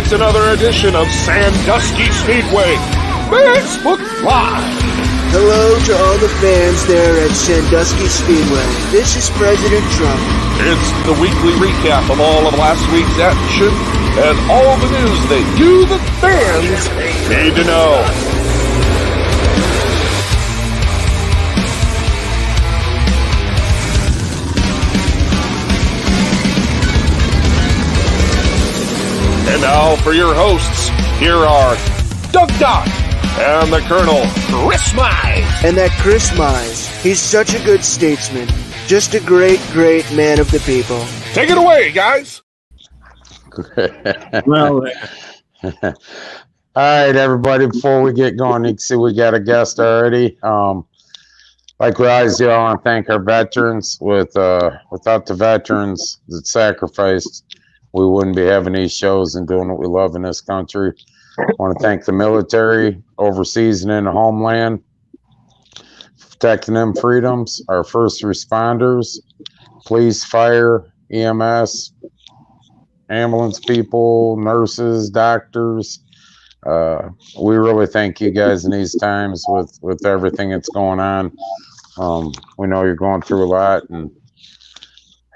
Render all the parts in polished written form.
It's another edition of Sandusky Speedway Facebook Live. Hello to all the fans there at Sandusky Speedway. This is President Trump. It's the weekly recap of all of last week's action and all the news that you, the fans, need to know. And now for your hosts, here are Doug Dock and the Colonel, Chris Mize. And that Chris Mize, he's such a good statesman. Just a great, great man of the people. Take it away, guys. Well, all right, everybody, before we get going, you can see we got a guest already. Like we always do, I want to thank our veterans. Without the veterans that sacrificed, we wouldn't be having these shows and doing what we love in this country. I want to thank the military overseas and in the homeland, protecting them freedoms, our first responders, police, fire, EMS, ambulance people, nurses, doctors. We really thank you guys in these times with everything that's going on. We know you're going through a lot, and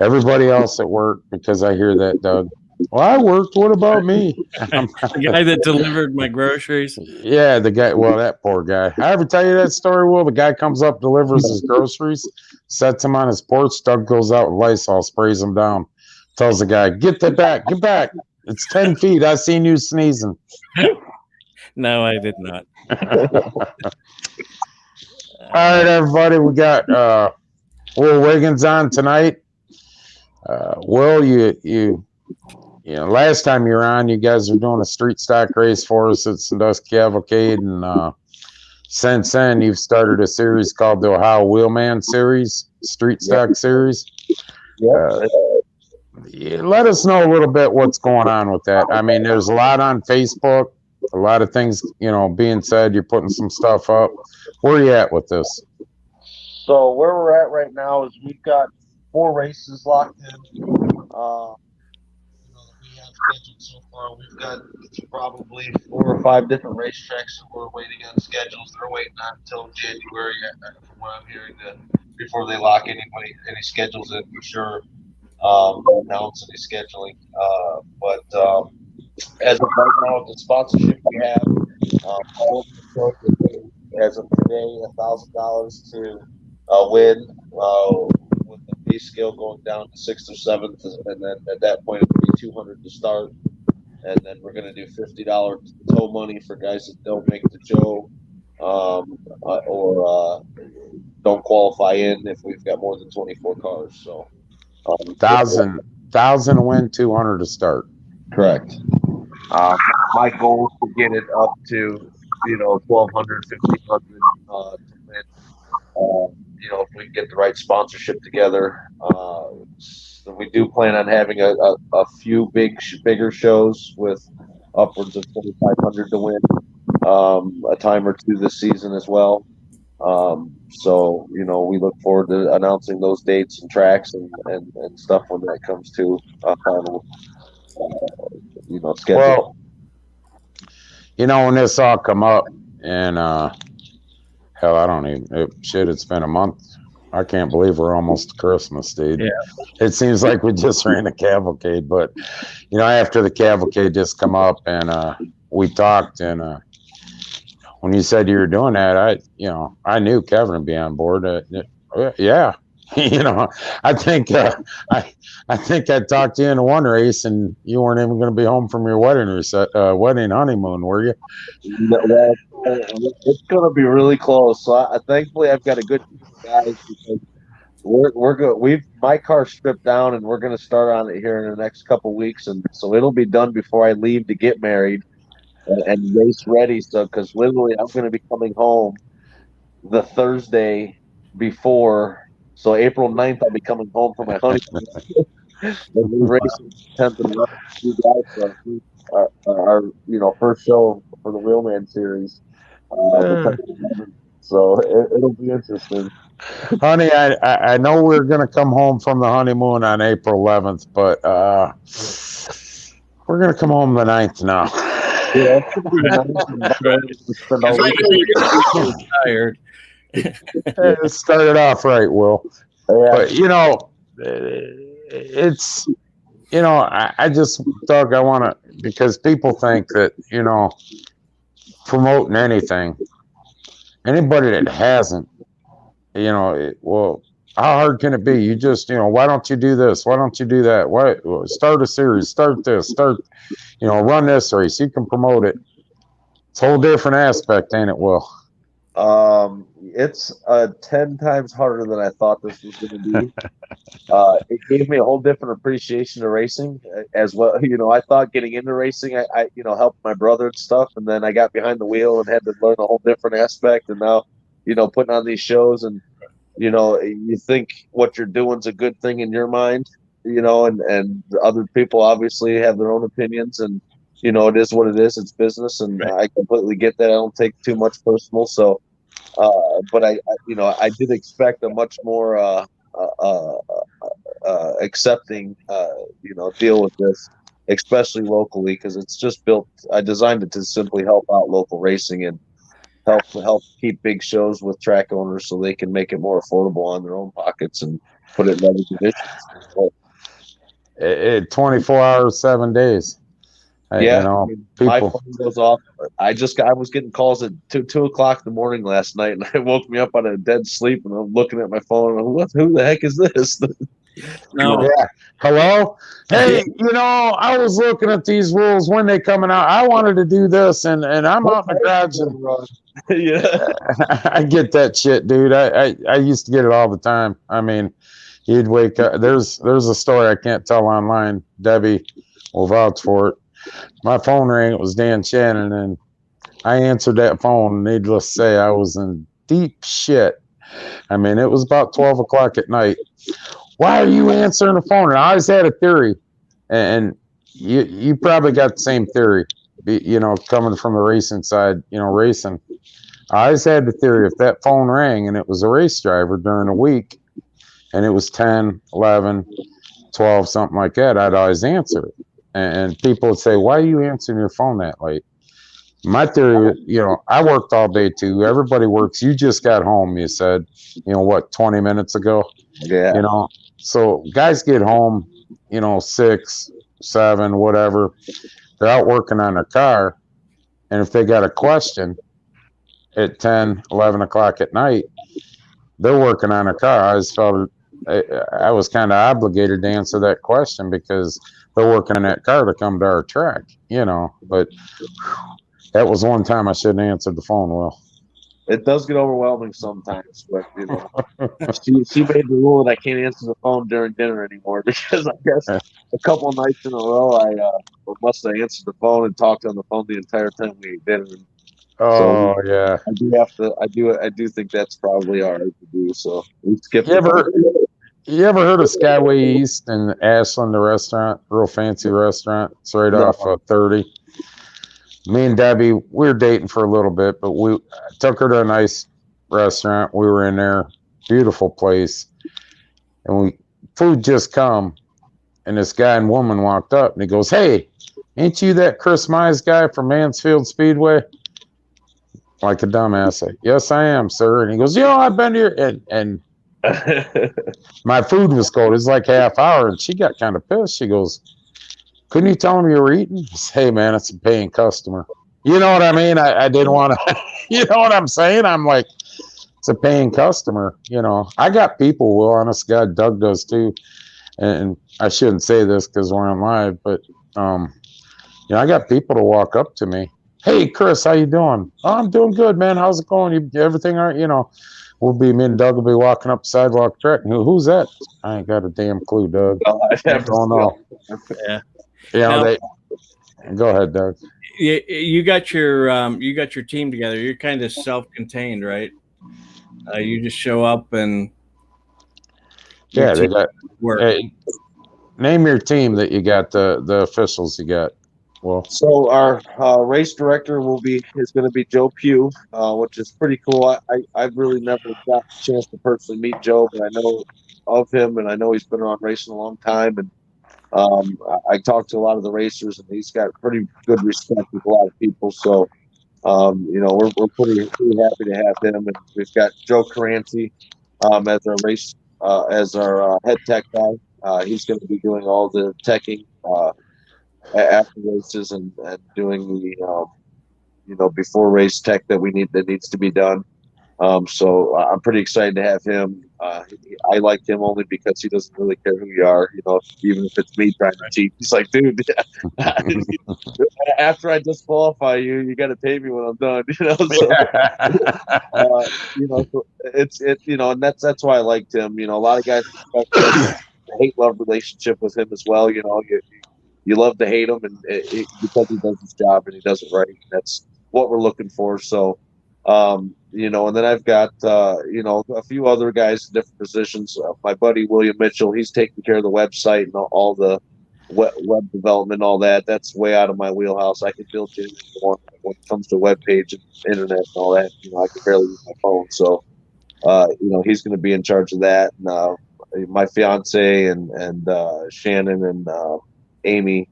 everybody else at work, because I hear that, Doug. Well, I worked. What about me? The guy that delivered my groceries. Yeah, the guy. Well, that poor guy. I ever tell you that story, Will? The guy comes up, delivers his groceries, sets him on his porch. Doug goes out with Lysol, sprays him down, tells the guy, get back. It's 10 feet. I seen you sneezing. No, I did not. All right, everybody. We got Wil Wiggins on tonight. Will, you know, last time you were on, you guys were doing a street stock race for us at Sandusky Cavalcade, and since then you've started a series called the Ohio Wheelman Series, Street Stock Series. Let us know a little bit what's going on with that. I mean, there's a lot on Facebook, a lot of things, you know, being said. You're putting some stuff up. Where are you at with this? So where we're at right now is we've got 4 races locked in. We have scheduled so far. We've got probably 4 or 5 different racetracks that we're waiting on schedules. They're waiting on until January, from what I'm hearing, before they lock any schedules in for sure. Announce any scheduling. But as of right now, the sponsorship we have, as of today, $1,000 to win. With the pay scale going down to 6th or 7th, and then at that point it would be $200 to start, and then we're going to do $50 tow money for guys that don't make the show, or don't qualify in if we've got more than 24 cars. So, $1,000 to win, $200 to start. Correct. My goal is to get it up to $1,200, $1,500 to win. If we get the right sponsorship together, so we do plan on having a few bigger shows with upwards of 2,500 to win, a time or two this season as well. So we look forward to announcing those dates and tracks and stuff when that comes to final, schedule. Well, when this all come up, and hell, I don't even, it's been a month. I can't believe we're almost to Christmas, dude. Yeah. It seems like we just ran a cavalcade, but, after the cavalcade just come up and we talked, and when you said you were doing that, I knew Kevin would be on board. Yeah. I think I talked to you in one race, and you weren't even going to be home from your wedding honeymoon, were you? No, it's going to be really close. So thankfully I've got a good team of guys, because we're good. My car's stripped down, and we're going to start on it here in the next couple weeks, and so it'll be done before I leave to get married and race ready. So because literally I'm going to be coming home the Thursday before. So April 9th, I'll be coming home for my honeymoon. We're racing 10th and 11th. Our first show for the Wheelman Series. So it'll be interesting. Honey, I know we're going to come home from the honeymoon on April 11th, but We're gonna come home the 9th now. Yeah, it's gonna be nice and spend all I know week. you're tired. It started off right, Will. Yeah. But it's I just, Doug, I want to, because people think that promoting anything, anybody that hasn't, well, how hard can it be? You just, why don't you do this? Why don't you do that? Why start a series? Start this. Run this race. You can promote it. It's a whole different aspect, ain't it, Will? It's 10 times harder than I thought this was going to be. It gave me a whole different appreciation to racing as well. I thought getting into racing, I helped my brother and stuff, and then I got behind the wheel and had to learn a whole different aspect. And now, putting on these shows, and you think what you're doing is a good thing in your mind, and other people obviously have their own opinions, and it is what it is. It's business, and I completely get that. I don't take too much personal, so. But I did expect a much more accepting, deal with this, especially locally, because it's just built. I designed it to simply help out local racing and help keep big shows with track owners so they can make it more affordable on their own pockets and put it in other divisions. So, 24 hours, 7 days. my people. phone goes off. I was getting calls at 2 o'clock in the morning last night, and it woke me up out of a dead sleep. And I'm looking at my phone, and who the heck is this? No. Yeah. Hello? Hey, I was looking at these rules when they coming out. I wanted to do this, and I'm out in the garage. And, Yeah. I get that shit, dude. I used to get it all the time. I mean, you'd wake up. There's a story I can't tell online. Debbie will vouch for it. My phone rang. It was Dan Shannon, and I answered that phone. Needless to say, I was in deep shit. I mean, it was about 12 o'clock at night. Why are you answering the phone? And I always had a theory, and you probably got the same theory, coming from the racing side, racing. I always had the theory if that phone rang and it was a race driver during a week and it was 10, 11, 12, something like that, I'd always answer it. And people would say, why are you answering your phone that late? My theory, I worked all day too. Everybody works. You just got home, you said, 20 minutes ago? Yeah. So guys get home, 6, 7, whatever. They're out working on their car. And if they got a question at 10, 11 o'clock at night, they're working on a car. I just felt I was kind of obligated to answer that question because they're working on that car to come to our track, but that was one time I shouldn't have answered the phone. Well, it does get overwhelming sometimes, but she made the rule that I can't answer the phone during dinner anymore because I guess a couple of nights in a row I must have answered the phone and talked on the phone the entire time we ate dinner. Oh, so yeah. I do think that's probably all right to do. So we skipped. You ever heard of Skyway East in Ashland, the restaurant? Real fancy restaurant. It's right off 30. Me and Debbie, we were dating for a little bit, but we took her to a nice restaurant. We were in there. Beautiful place. And food just come. And this guy and woman walked up and he goes, hey, ain't you that Chris Mize guy from Mansfield Speedway? Like a dumbass. Yes, I am, sir. And he goes, I've been here. And my food was cold. It was like half hour. And she got kind of pissed. She goes, couldn't you tell him you were eating? I said, hey, man, it's a paying customer. You know what I mean? I didn't want to, you know what I'm saying? I'm like, it's a paying customer. I got people, Will, honest God, Doug does too. And I shouldn't say this because we're on live, but, I got people to walk up to me. Hey, Chris, how you doing? Oh, I'm doing good, man. How's it going? Everything all right? Me and Doug will be walking up the sidewalk track. Who's that? I ain't got a damn clue, Doug. I don't know. Yeah. Go ahead, Doug. You got your team together. You're kind of self-contained, right? You just show up and they got work. Hey, name your team that you got. The officials you got. Well, so our race director is going to be Joe Pugh, which is pretty cool. I've really never got a chance to personally meet Joe, but I know of him and I know he's been around racing a long time. And I talked to a lot of the racers, and he's got pretty good respect with a lot of people. So, we're pretty happy to have him. And we've got Joe Caranci as our as our head tech guy. He's going to be doing all the teching after races and doing the before race tech that needs to be done. So I'm pretty excited to have him. I like him only because he doesn't really care who you are. Even if it's me trying to cheat, he's like, dude, after I disqualify you, you got to pay me when I'm done. So so and that's why I liked him. A lot of guys hate love relationship with him as well. You love to hate him, and because he does his job and he does it right. That's what we're looking for. So, and then I've got a few other guys in different positions. My buddy William Mitchell, he's taking care of the website and all the web development, all that. That's way out of my wheelhouse. I can build anything you want when it comes to web page and internet and all that. I can barely use my phone, so he's going to be in charge of that. And my fiance and Shannon and Amy,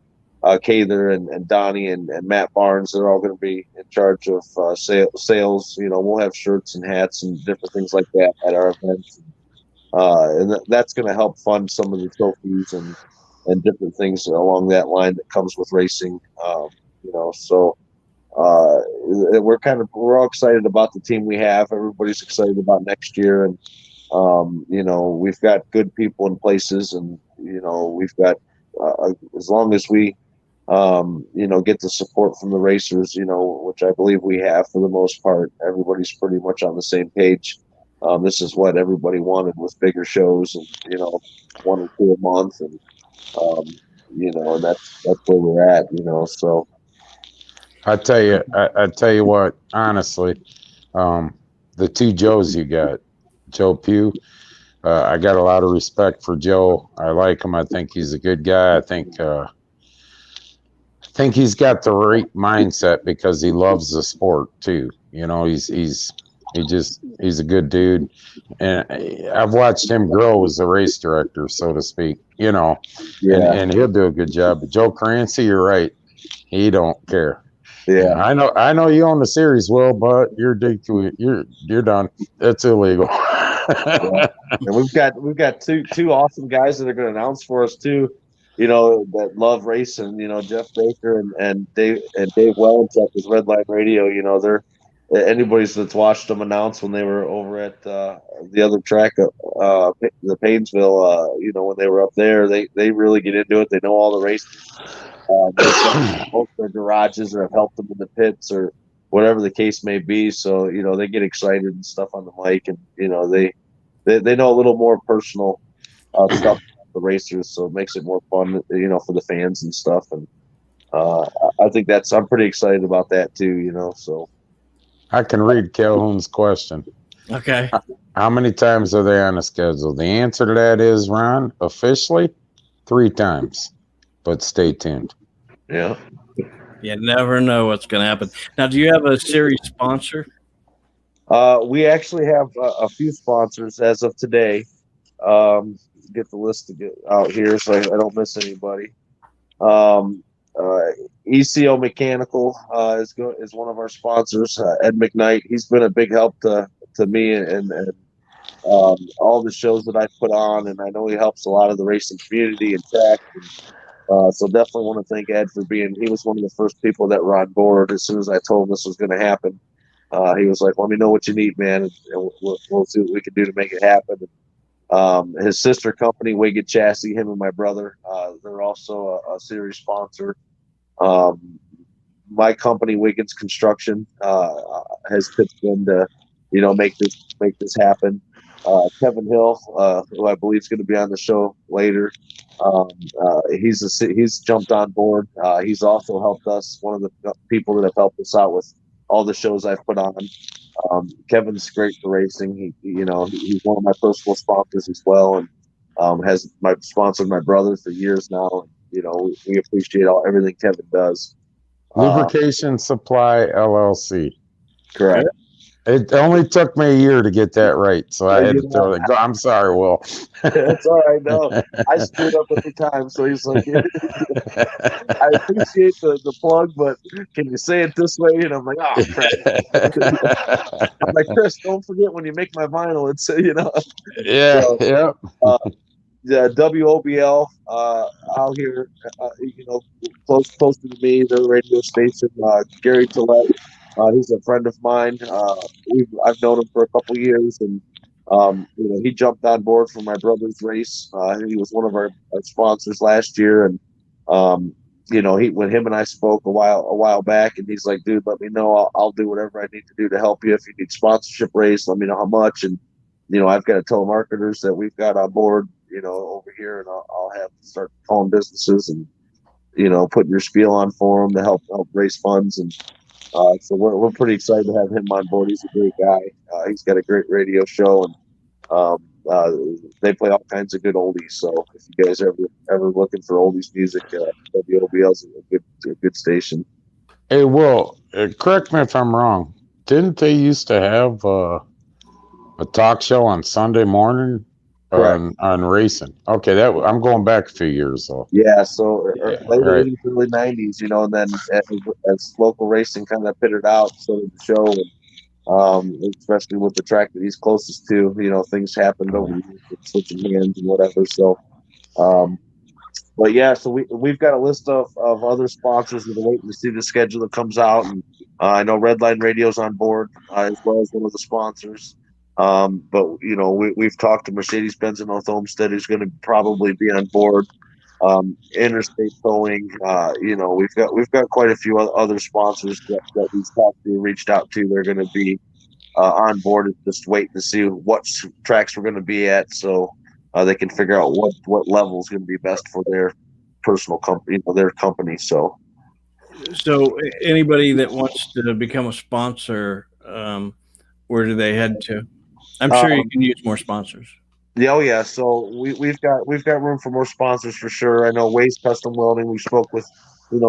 Cather and Donnie and Matt Barnes, they're all going to be in charge of sales. We'll have shirts and hats and different things like that at our events. And that's going to help fund some of the trophies and different things along that line that comes with racing. So we're all excited about the team we have. Everybody's excited about next year, and we've got good people in places, and we've got as long as we get the support from the racers, which I believe we have for the most part. Everybody's pretty much on the same page. This is what everybody wanted with bigger shows, and 1 or 2 a month, and and that's where we're at. So I tell you what, honestly, the two Joes you got, Joe Pugh. I got a lot of respect for Joe. I like him. I think he's a good guy. I think he's got the right mindset because he loves the sport too. He's a good dude, and I've watched him grow as a race director, so to speak. yeah, and he'll do a good job. But Joe Caranci, you're right. He don't care. yeah. I know you own the series, Will, but you're done. That's illegal. Yeah. And we've got two awesome guys that are going to announce for us too. That love racing. Jeff Baker and Dave Wellencheck with Red Line Radio. They're anybody's that's watched them announce when they were over at the other track, the Paynesville. When they were up there, they really get into it. They know all the races. They've both their garages or have helped them in the pits or whatever the case may be. So they get excited and stuff on the mic, and they know a little more personal stuff about the racers, so it makes it more fun, for the fans and stuff. And I think I'm pretty excited about that too. So I can read Calhoun's question. Okay. How many times are they on the schedule? The answer to that is, Ron, officially 3 times. But stay tuned. Yeah. You never know what's going to happen. Now, do you have a series sponsor? We actually have a few sponsors as of today. Get the list to get out here so I don't miss anybody. ECO Mechanical is one of our sponsors. Ed McKnight, he's been a big help to me and all the shows that I put on, and I know he helps a lot of the racing community and track. So definitely want to thank Ed for he was one of the first people that were on board as soon as I told him this was going to happen. He was like, let me know what you need, man, and we'll see what we can do to make it happen. His sister company, Wiggins Chassis, him and my brother, they're also a series sponsor. My company, Wiggins Construction, has pitched in to, make this happen. Kevin Hill, who I believe is going to be on the show later, he's jumped on board. He's also helped us. One of the people that have helped us out with all the shows I've put on. Kevin's great for racing. He's one of my personal sponsors as well, and has sponsored my brother for years now. We appreciate everything Kevin does. Lubrication Supply LLC. Correct. It only took me a year to get that right, so I had to throw it. I'm sorry, Will. That's all right. No, I screwed up every time. So he's like, I appreciate the plug, but can you say it this way? And I'm like, oh crap. I'm like, Chris, don't forget when you make my vinyl, it's Yeah, so, yeah. the WOBL out here, close to me, the radio station. Gary Tillett, he's a friend of mine. I've known him for a couple years, and he jumped on board for my brother's race. He was one of our sponsors last year, and when him and I spoke a while back, and he's like, dude, let me know. I'll do whatever I need to do to help you. If you need sponsorship race, let me know how much. And I've got telemarketers that we've got on board, over here, and I'll have to start calling businesses and putting your spiel on for them to help raise funds. And so we're pretty excited to have him on board. He's a great guy. He's got a great radio show, and they play all kinds of good oldies. So if you guys ever looking for oldies music, WOBL's a good station. Hey, Will, correct me if I'm wrong. Didn't they used to have a talk show on Sunday morning on racing? Okay, I'm going back a few years though. Yeah, so late right. 80s, early 90s, and then as local racing kind of pittered out, so did the show. And especially with the track that he's closest to, things happened over the years with switching hands and whatever. So, but yeah, so we've got a list of other sponsors. We're waiting to see the schedule that comes out, and I know Redline Radio's on board as well as one of the sponsors. But we've talked to Mercedes-Benz and North Olmsted, who's going to probably be on board. Interstate Towing, we've got quite a few other sponsors that we've talked to, reached out to. They're going to be on board. Just waiting to see what tracks we're going to be at, so they can figure out what level is going to be best for their personal company, their company. So anybody that wants to become a sponsor, where do they head to? I'm sure you can use more sponsors. Yeah, oh yeah. So we've got room for more sponsors for sure. I know Way's Custom Welding. We spoke with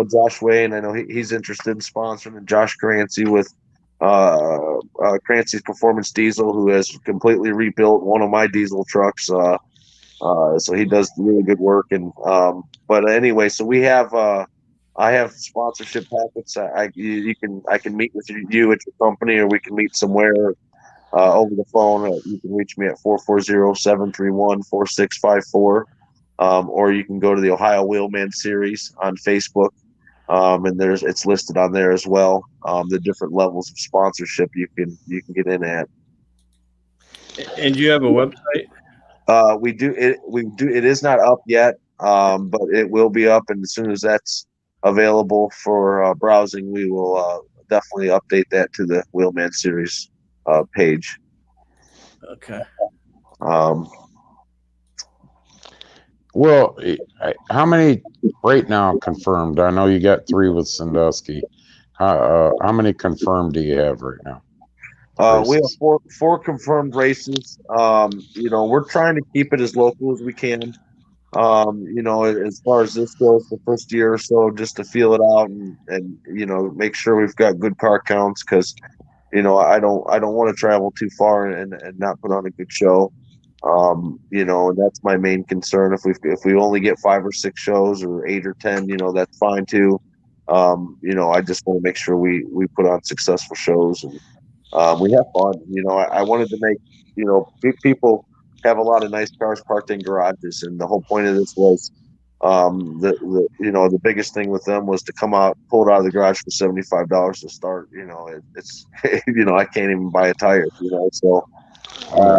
Josh Way, and I know he's interested in sponsoring, and Josh Crancy with Crancy's Performance Diesel, who has completely rebuilt one of my diesel trucks. So he does really good work. And but anyway, so we have I have sponsorship packets. I can meet with you at your company, or we can meet somewhere. Over the phone, you can reach me at 440-731-4654, or you can go to the Ohio Wheelman Series on Facebook, and it's listed on there as well. The different levels of sponsorship you can get in at. And do you have a website? We do. It is not up yet, but it will be up, and as soon as that's available for browsing, we will definitely update that to the Wheelman Series page. Okay. Well, how many right now confirmed? I know you got 3 with Sandusky. How many confirmed do you have right now? We have four confirmed races. We're trying to keep it as local as we can. As far as this goes, the first year or so, just to feel it out and make sure we've got good car counts, because I don't want to travel too far and not put on a good show. And that's my main concern. If we only get 5 or 6 shows, or 8 or 10, that's fine too. I just want to make sure we put on successful shows, and we have fun. I wanted to make people have a lot of nice cars parked in garages, and the whole point of this was the biggest thing with them was to come out, pull it out of the garage for $75 to start. It's I can't even buy a tire. So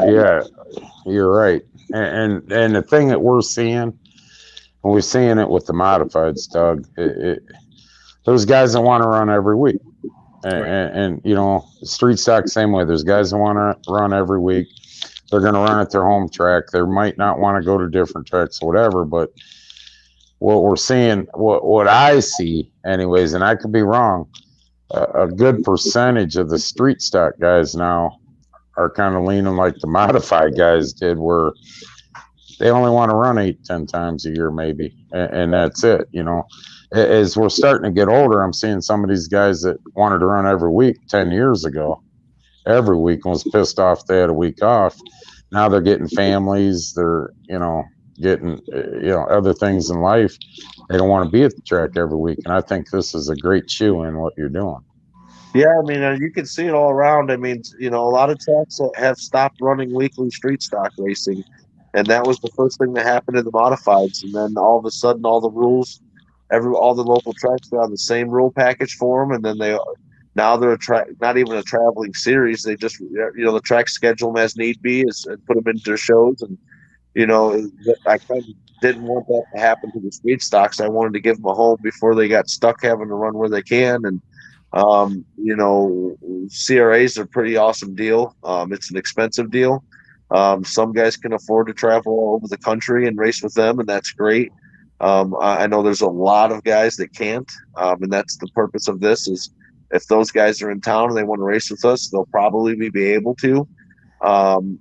yeah, you're right. And the thing that we're seeing, and we're seeing it with the modifieds, Doug, there's guys that want to run every week, and street stock same way. There's guys that want to run every week. They're going to run at their home track. They might not want to go to different tracks or whatever, but what we're seeing, what I see anyways, and I could be wrong, a good percentage of the street stock guys now are kind of leaning like the modified guys did, where they only want to run 8-10 times a year maybe, and that's it. As we're starting to get older, I'm seeing some of these guys that wanted to run every week 10 years ago, every week and was pissed off they had a week off. Now they're getting families. They're, getting, other things in life. They don't want to be at the track every week. And I think this is a great shoe in what you're doing. Yeah, I mean, you can see it all around. I mean, a lot of tracks have stopped running weekly street stock racing, and that was the first thing that happened in the modifieds. And then all of a sudden, all the rules, all the local tracks are on the same rule package for them, and then now they're not even a traveling series. They just, the track schedule them as need be, and put them into their shows. And I kind of didn't want that to happen to the street stocks. I wanted to give them a home before they got stuck having to run where they can. And CRAs are a pretty awesome deal. It's an expensive deal. Some guys can afford to travel all over the country and race with them, and that's great. I know there's a lot of guys that can't, and that's the purpose of this. Is if those guys are in town and they want to race with us, they'll probably be able to.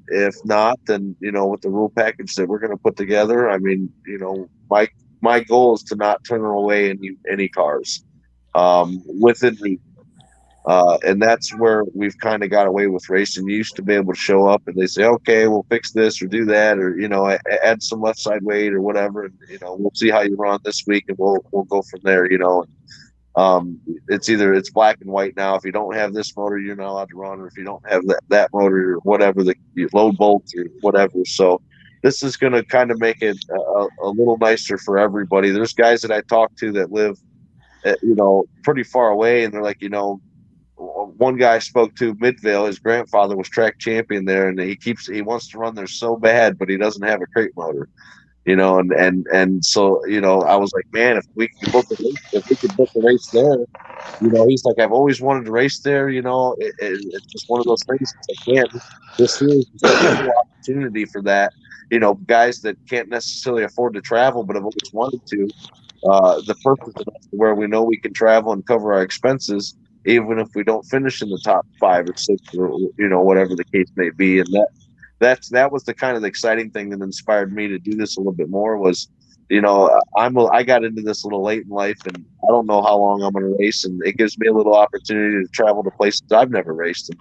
If not, then with the rule package that we're going to put together, I mean, my goal is to not turn away any cars within reason. And that's where we've kind of got away with racing. You used to be able to show up and they say, okay, we'll fix this or do that, or add some left side weight or whatever, and we'll see how you run this week, and we'll go from there. It's black and white now. If you don't have this motor, you're not allowed to run, or if you don't have that motor or whatever, the low bolts or whatever. So this is going to kind of make it a little nicer for everybody. There's guys that I talk to that live pretty far away, and they're like, one guy I spoke to, Midvale, his grandfather was track champion there, and he wants to run there so bad, but he doesn't have a crate motor, and so I was like, man, if we could book a race there, he's like, I've always wanted to race there, it's just one of those things. It's like, man, this series is a cool opportunity for that, guys that can't necessarily afford to travel but have always wanted to. The purpose of it, where we know we can travel and cover our expenses, even if we don't finish in the top 5 or 6 or whatever the case may be. And that was the kind of exciting thing that inspired me to do this a little bit more. Was I got into this a little late in life, and I don't know how long I'm going to race, and it gives me a little opportunity to travel to places I've never raced,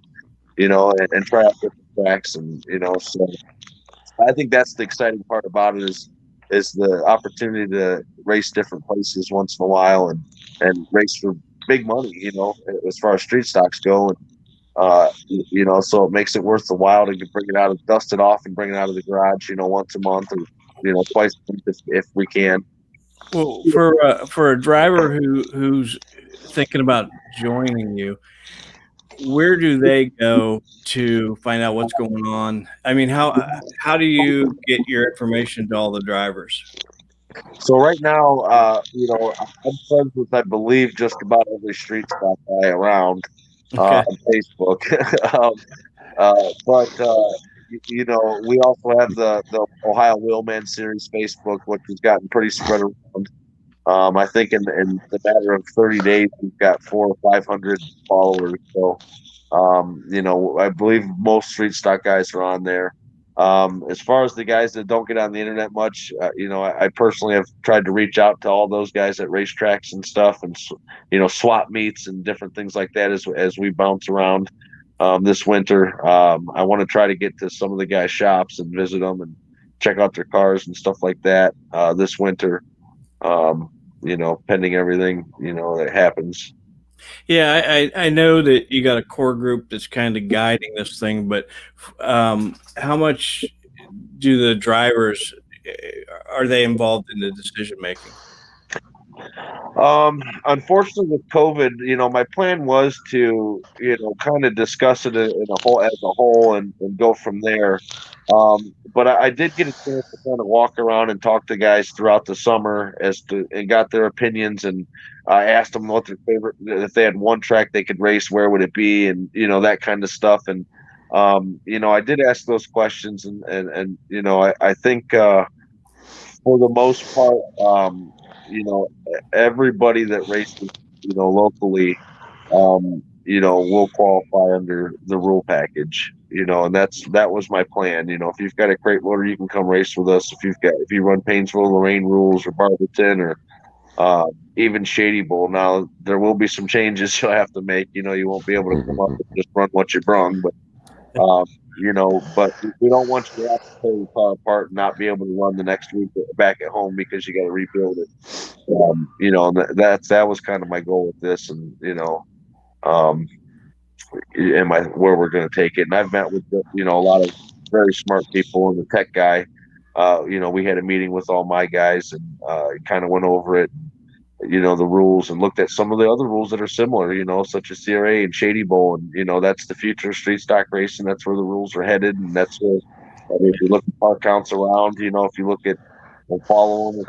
and try out different tracks, and so I think that's the exciting part about it is the opportunity to race different places once in a while and race for big money, as far as street stocks go. And, so it makes it worth the while to bring it out, dust it off and bring it out of the garage, once a month or, twice a month if we can. Well, for a driver who's thinking about joining you, where do they go to find out what's going on? I mean, how do you get your information to all the drivers? So right now, I'm friends with, I believe, just about every street stock guy around on Facebook. But we also have the Ohio Wheelman Series Facebook, which has gotten pretty spread around. I think in the matter of 30 days, we've got 400 or 500 followers. So, I believe most street stock guys are on there. As far as the guys that don't get on the internet much, I personally have tried to reach out to all those guys at racetracks and stuff, and swap meets and different things like that as we bounce around this winter. I want to try to get to some of the guys' shops and visit them and check out their cars and stuff like that this winter. Pending everything that happens. Yeah, I know that you got a core group that's kind of guiding this thing, but how much do the drivers, are they involved in the decision making? Unfortunately with COVID, my plan was to, kind of discuss it as a whole and go from there. But I did get a chance to kind of walk around and talk to guys throughout the summer and got their opinions, and I asked them what their favorite, if they had one track they could race, where would it be, and that kind of stuff. And I did ask those questions, and I think for the most part, everybody that races, locally, will qualify under the rule package, and that was my plan. If you've got a crate motor, you can come race with us. If you run Painesville, Lorraine rules, or Barberton, or even Shady Bowl. Now there will be some changes you'll have to make. You won't be able to come up and just run what you brung, but but we don't want you to have to tear your car apart and not be able to run the next week back at home because you got to rebuild it. And that was kind of my goal with this, and where we're going to take it. And I've met with a lot of very smart people and the tech guy. We had a meeting with all my guys and kind of went over it. The rules, and looked at some of the other rules that are similar, such as CRA and Shady Bowl. And, that's the future of street stock racing. That's where the rules are headed. And that's where, if you look at car counts around, if you look at and follow them,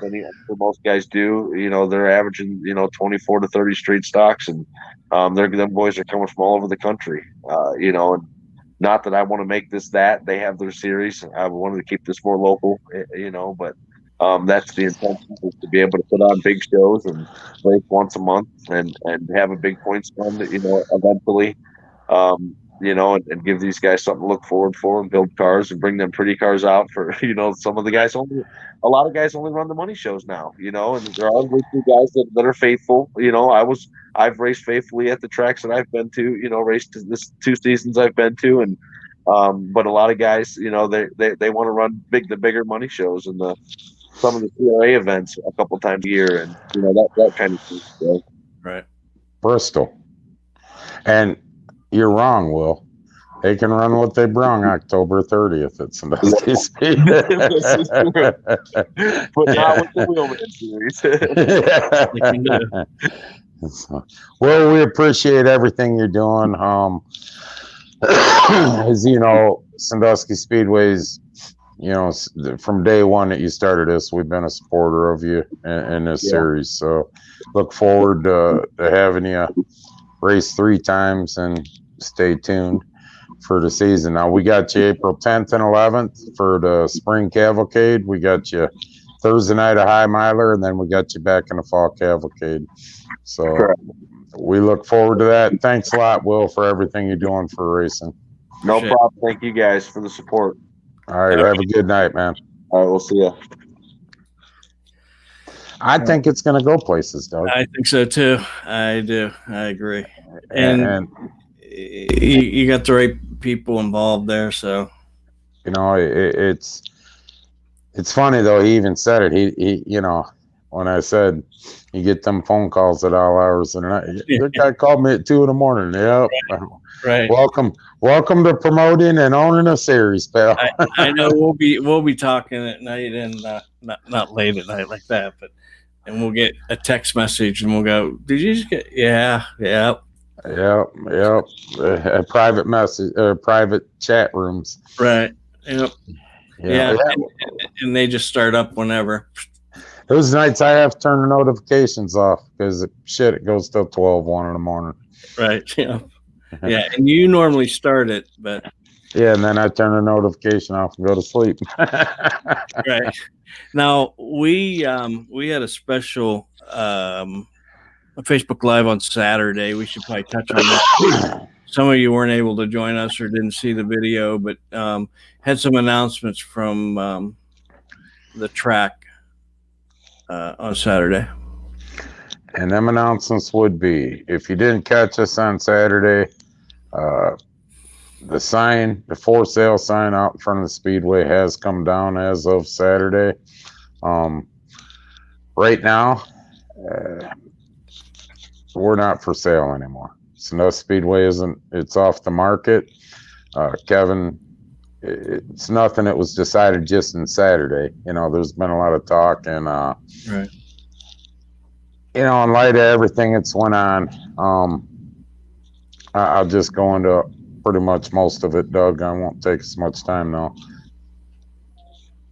most guys do, they're averaging, 24 to 30 street stocks. And them boys are coming from all over the country, and not that I want to make this that. They have their series. I wanted to keep this more local, but that's the intention, is to be able to put on big shows and race once a month and have a big points fund, eventually, and give these guys something to look forward for and build cars and bring them pretty cars out for, some of the guys a lot of guys only run the money shows now, and there are weekly guys that are faithful. I've raced faithfully at the tracks that I've been to, raced this 2 seasons I've been to. And, but a lot of guys, they want to run the bigger money shows and some of the CRA events a couple times a year, and that kind of thing. So. Right. Bristol. And you're wrong, Will. They can run what they brung October 30th at Sandusky Speedway. But not with the Wheelman Series. Well, we appreciate everything you're doing. As you know, Sandusky Speedway's, from day one that you started this, we've been a supporter of you in this series. So look forward to having you race 3 times, and stay tuned for the season. Now, we got you April 10th and 11th for the spring cavalcade. We got you Thursday night a high miler, and then we got you back in the fall cavalcade. So we look forward to that. Thanks a lot, Will, for everything you're doing for racing. No problem. Thank you guys for the support. All right. Have a good night, man. All right. We'll see you. I think it's going to go places, Doug. I think so too. I do. I agree. And you got the right people involved there. So, it's funny though. He even said it. He when I said you get them phone calls at all hours of the night. The guy called me at 2 a.m. Yep. Right. Welcome to promoting and owning a series, pal. I know we'll be talking at night, and not late at night like that, and we'll get a text message and we'll go, "Did you just get?" Yeah. A private message, private chat rooms. Right. Yep. Yeah. And they just start up whenever. Those nights I have to turn the notifications off because it goes till 1 in the morning. Right. Yeah. Yeah, and you normally start it, but yeah, and then I turn the notification off and go to sleep. Right. Now we had a special Facebook Live on Saturday. We should probably touch on that. Some of you weren't able to join us or didn't see the video, but had some announcements from the track on Saturday. And them announcements would be, if you didn't catch us on Saturday, the for sale sign out in front of the Speedway has come down as of Saturday. Right now, we're not for sale anymore. Sandusky Speedway it's off the market. Kevin, it's nothing that was decided just in Saturday. There's been a lot of talk, and right. In light of everything that's went on, I'll just go into pretty much most of it, Doug. I won't take as much time now.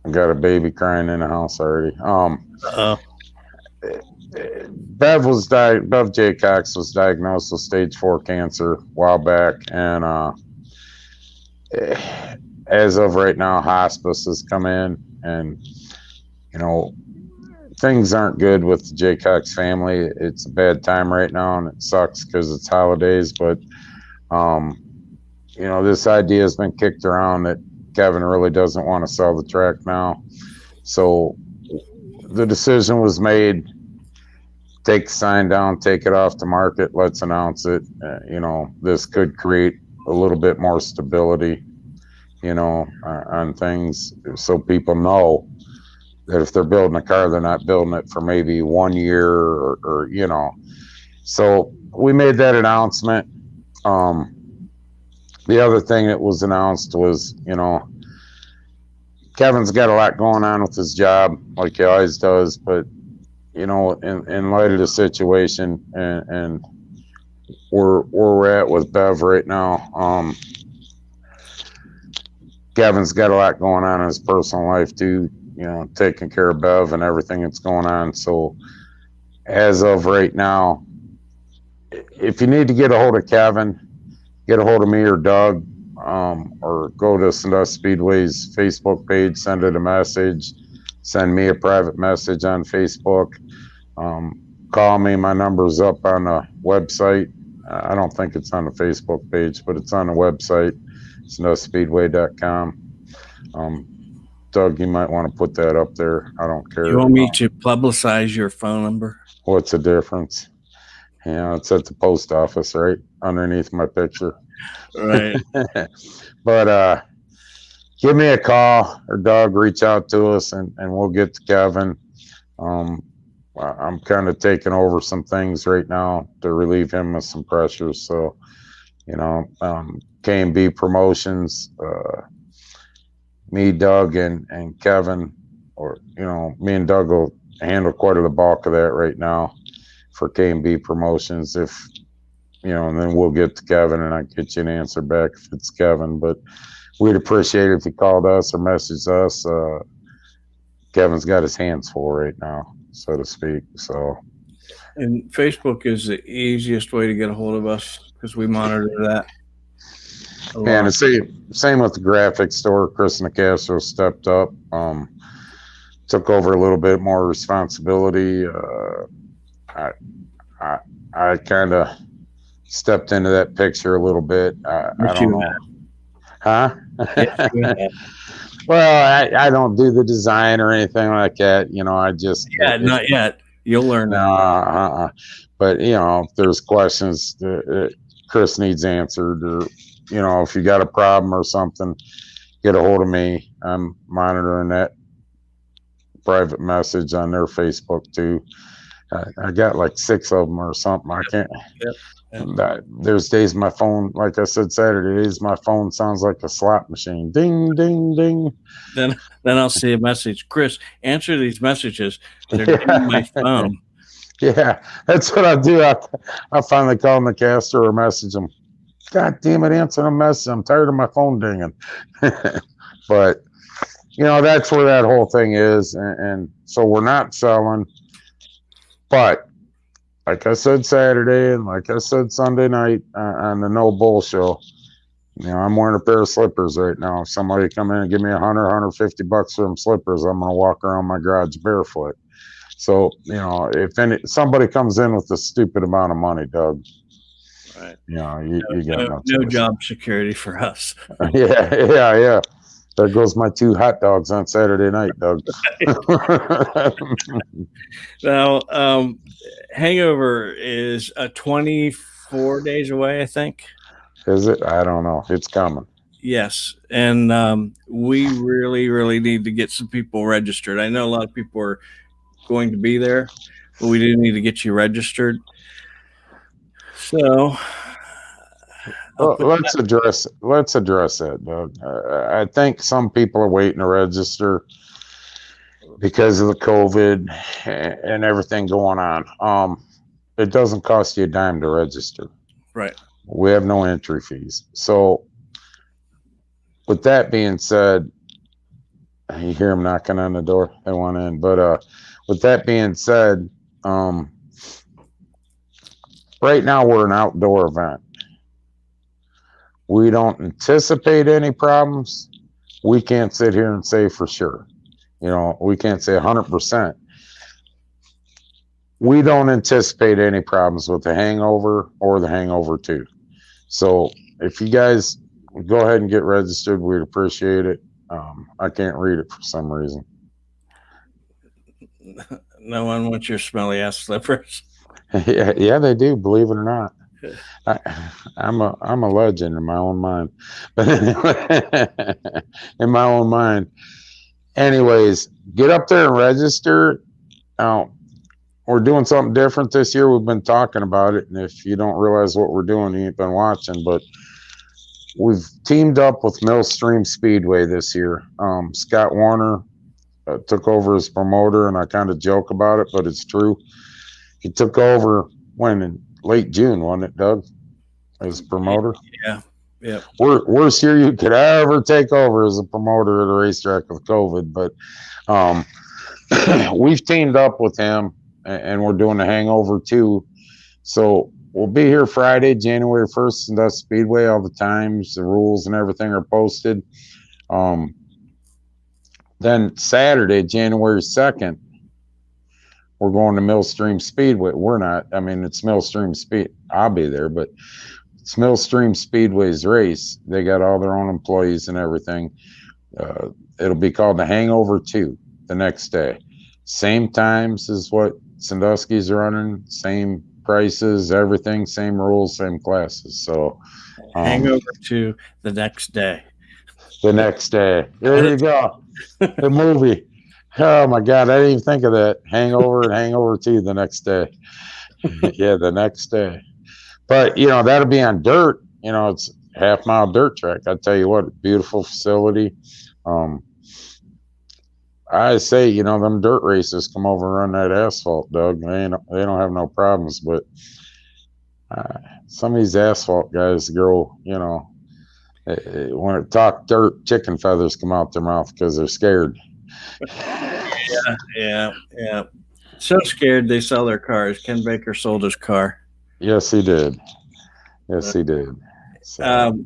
I got a baby crying in the house already. Bev Jaycox was diagnosed with stage 4 cancer a while back, and as of right now, hospice has come in, and things aren't good with the Jaycox family. It's a bad time right now, and it sucks because it's holidays. But this idea has been kicked around that Kevin really doesn't want to sell the track now. So the decision was made take the sign down, take it off the market, let's announce it. You know, this could create a little bit more stability, you know, on things, so people know that if they're building a car, they're not building it for maybe 1 year or you know. So we made that announcement. The other thing that was announced was, you know, Kevin's got a lot going on with his job, like he always does, but you know, in light of the situation and where we're at with Bev right now, Kevin's got a lot going on in his personal life too, you know, taking care of Bev and everything that's going on. So as of right now, if you need to get a hold of Kevin, get a hold of me or Doug, or go to Sandusky Speedway's Facebook page, send it a message, send me a private message on Facebook. Call me. My number's up on the website. I don't think it's on the Facebook page, but it's on the website, SanduskySpeedway.com. Doug, you might want to put that up there. I don't care. You want me to publicize your phone number? What's the difference? You know, it's at the post office, right? Underneath my picture. Right. But give me a call, or Doug, reach out to us, and we'll get to Kevin. I'm kind of taking over some things right now to relieve him of some pressures. So, you know, K&B Promotions, me, Doug, and Kevin, or, you know, me and Doug will handle quite a the bulk of that right now for K&B Promotions. If, you know, and then we'll get to Kevin and I get you an answer back if it's Kevin. But we'd appreciate it if you called us or messaged us. Kevin's got his hands full right now, so to speak. So, and Facebook is the easiest way to get a hold of us because we monitor that. And the same with the graphics store. Chris Nicastro stepped up, took over a little bit more responsibility. I kind of stepped into that picture a little bit. I don't know. Huh? Well, I don't do the design or anything like that. You know, I just not yet. You'll learn that. But you know, if there's questions that Chris needs answered, or you know, if you got a problem or something, get a hold of me. I'm monitoring that private message on their Facebook too. I got like 6 of them or something. I can't. Yep. There's days my phone, like I said Saturday, days my phone sounds like a slot machine. Ding, ding, ding. Then I'll see a message. Chris, answer these messages. They're dinging my phone. Yeah, that's what I do. I finally call Nicastro or message them. God damn it, answer a message. I'm tired of my phone dinging. But, you know, that's where that whole thing is. And so we're not selling. But like I said Saturday and like I said Sunday night on the No Bull show, you know, I'm wearing a pair of slippers right now. If somebody come in and give me $100, $150 for them slippers, I'm going to walk around my garage barefoot. So, you know, if somebody comes in with a stupid amount of money, Doug, right? You know, you got no job security for us. Yeah. There goes my 2 hot dogs on Saturday night, Doug. Now, Hangover is 24 days away, I think. Is it? I don't know. It's coming. Yes. And we really, really need to get some people registered. I know a lot of people are going to be there, but we do need to get you registered. So let's address that, Doug. I think some people are waiting to register because of the COVID and everything going on. It doesn't cost you a dime to register. Right. We have no entry fees. So with that being said, you hear them knocking on the door. They want in. But with that being said, right now we're an outdoor event. We don't anticipate any problems. We can't sit here and say for sure. You know, we can't say 100%. We don't anticipate any problems with the Hangover or the Hangover 2. So if you guys go ahead and get registered, we'd appreciate it. I can't read it for some reason. No one wants your smelly ass slippers. Yeah, they do. Believe it or not, I'm a legend in my own mind. But anyway, in my own mind. Anyways, get up there and register. We're doing something different this year. We've been talking about it, and if you don't realize what we're doing, you ain't been watching. But we've teamed up with Millstream Speedway this year. Scott Warner took over as promoter, and I kind of joke about it, but it's true. He took over in late June, wasn't it, Doug? As promoter. Yeah. Yeah. Worst year you could ever take over as a promoter at a racetrack with COVID, but we've teamed up with him, and we're doing the Hangover too. So we'll be here Friday, January 1st, Sandusky Speedway. All the times, the rules, and everything are posted. Then Saturday, January 2nd, we're going to Millstream Speedway. We're not. I mean, it's Millstream Speed. I'll be there, but it's Millstream Speedway's race. They got all their own employees and everything. It'll be called the Hangover 2 the next day. Same times as what Sandusky's running, same prices, everything, same rules, same classes. So Hangover 2 the next day. The next day. There you go. The movie. Oh my God, I didn't even think of that. Hangover and Hangover 2 the next day. Yeah, the next day. But that'll be on dirt. It's half-mile dirt track. I tell you what, beautiful facility. I say, them dirt races come over and run that asphalt, Doug. They don't have no problems. But some of these asphalt guys go, when it talk dirt, chicken feathers come out their mouth because they're scared. Yeah. So scared they sell their cars. Ken Baker sold his car. Yes, he did. So.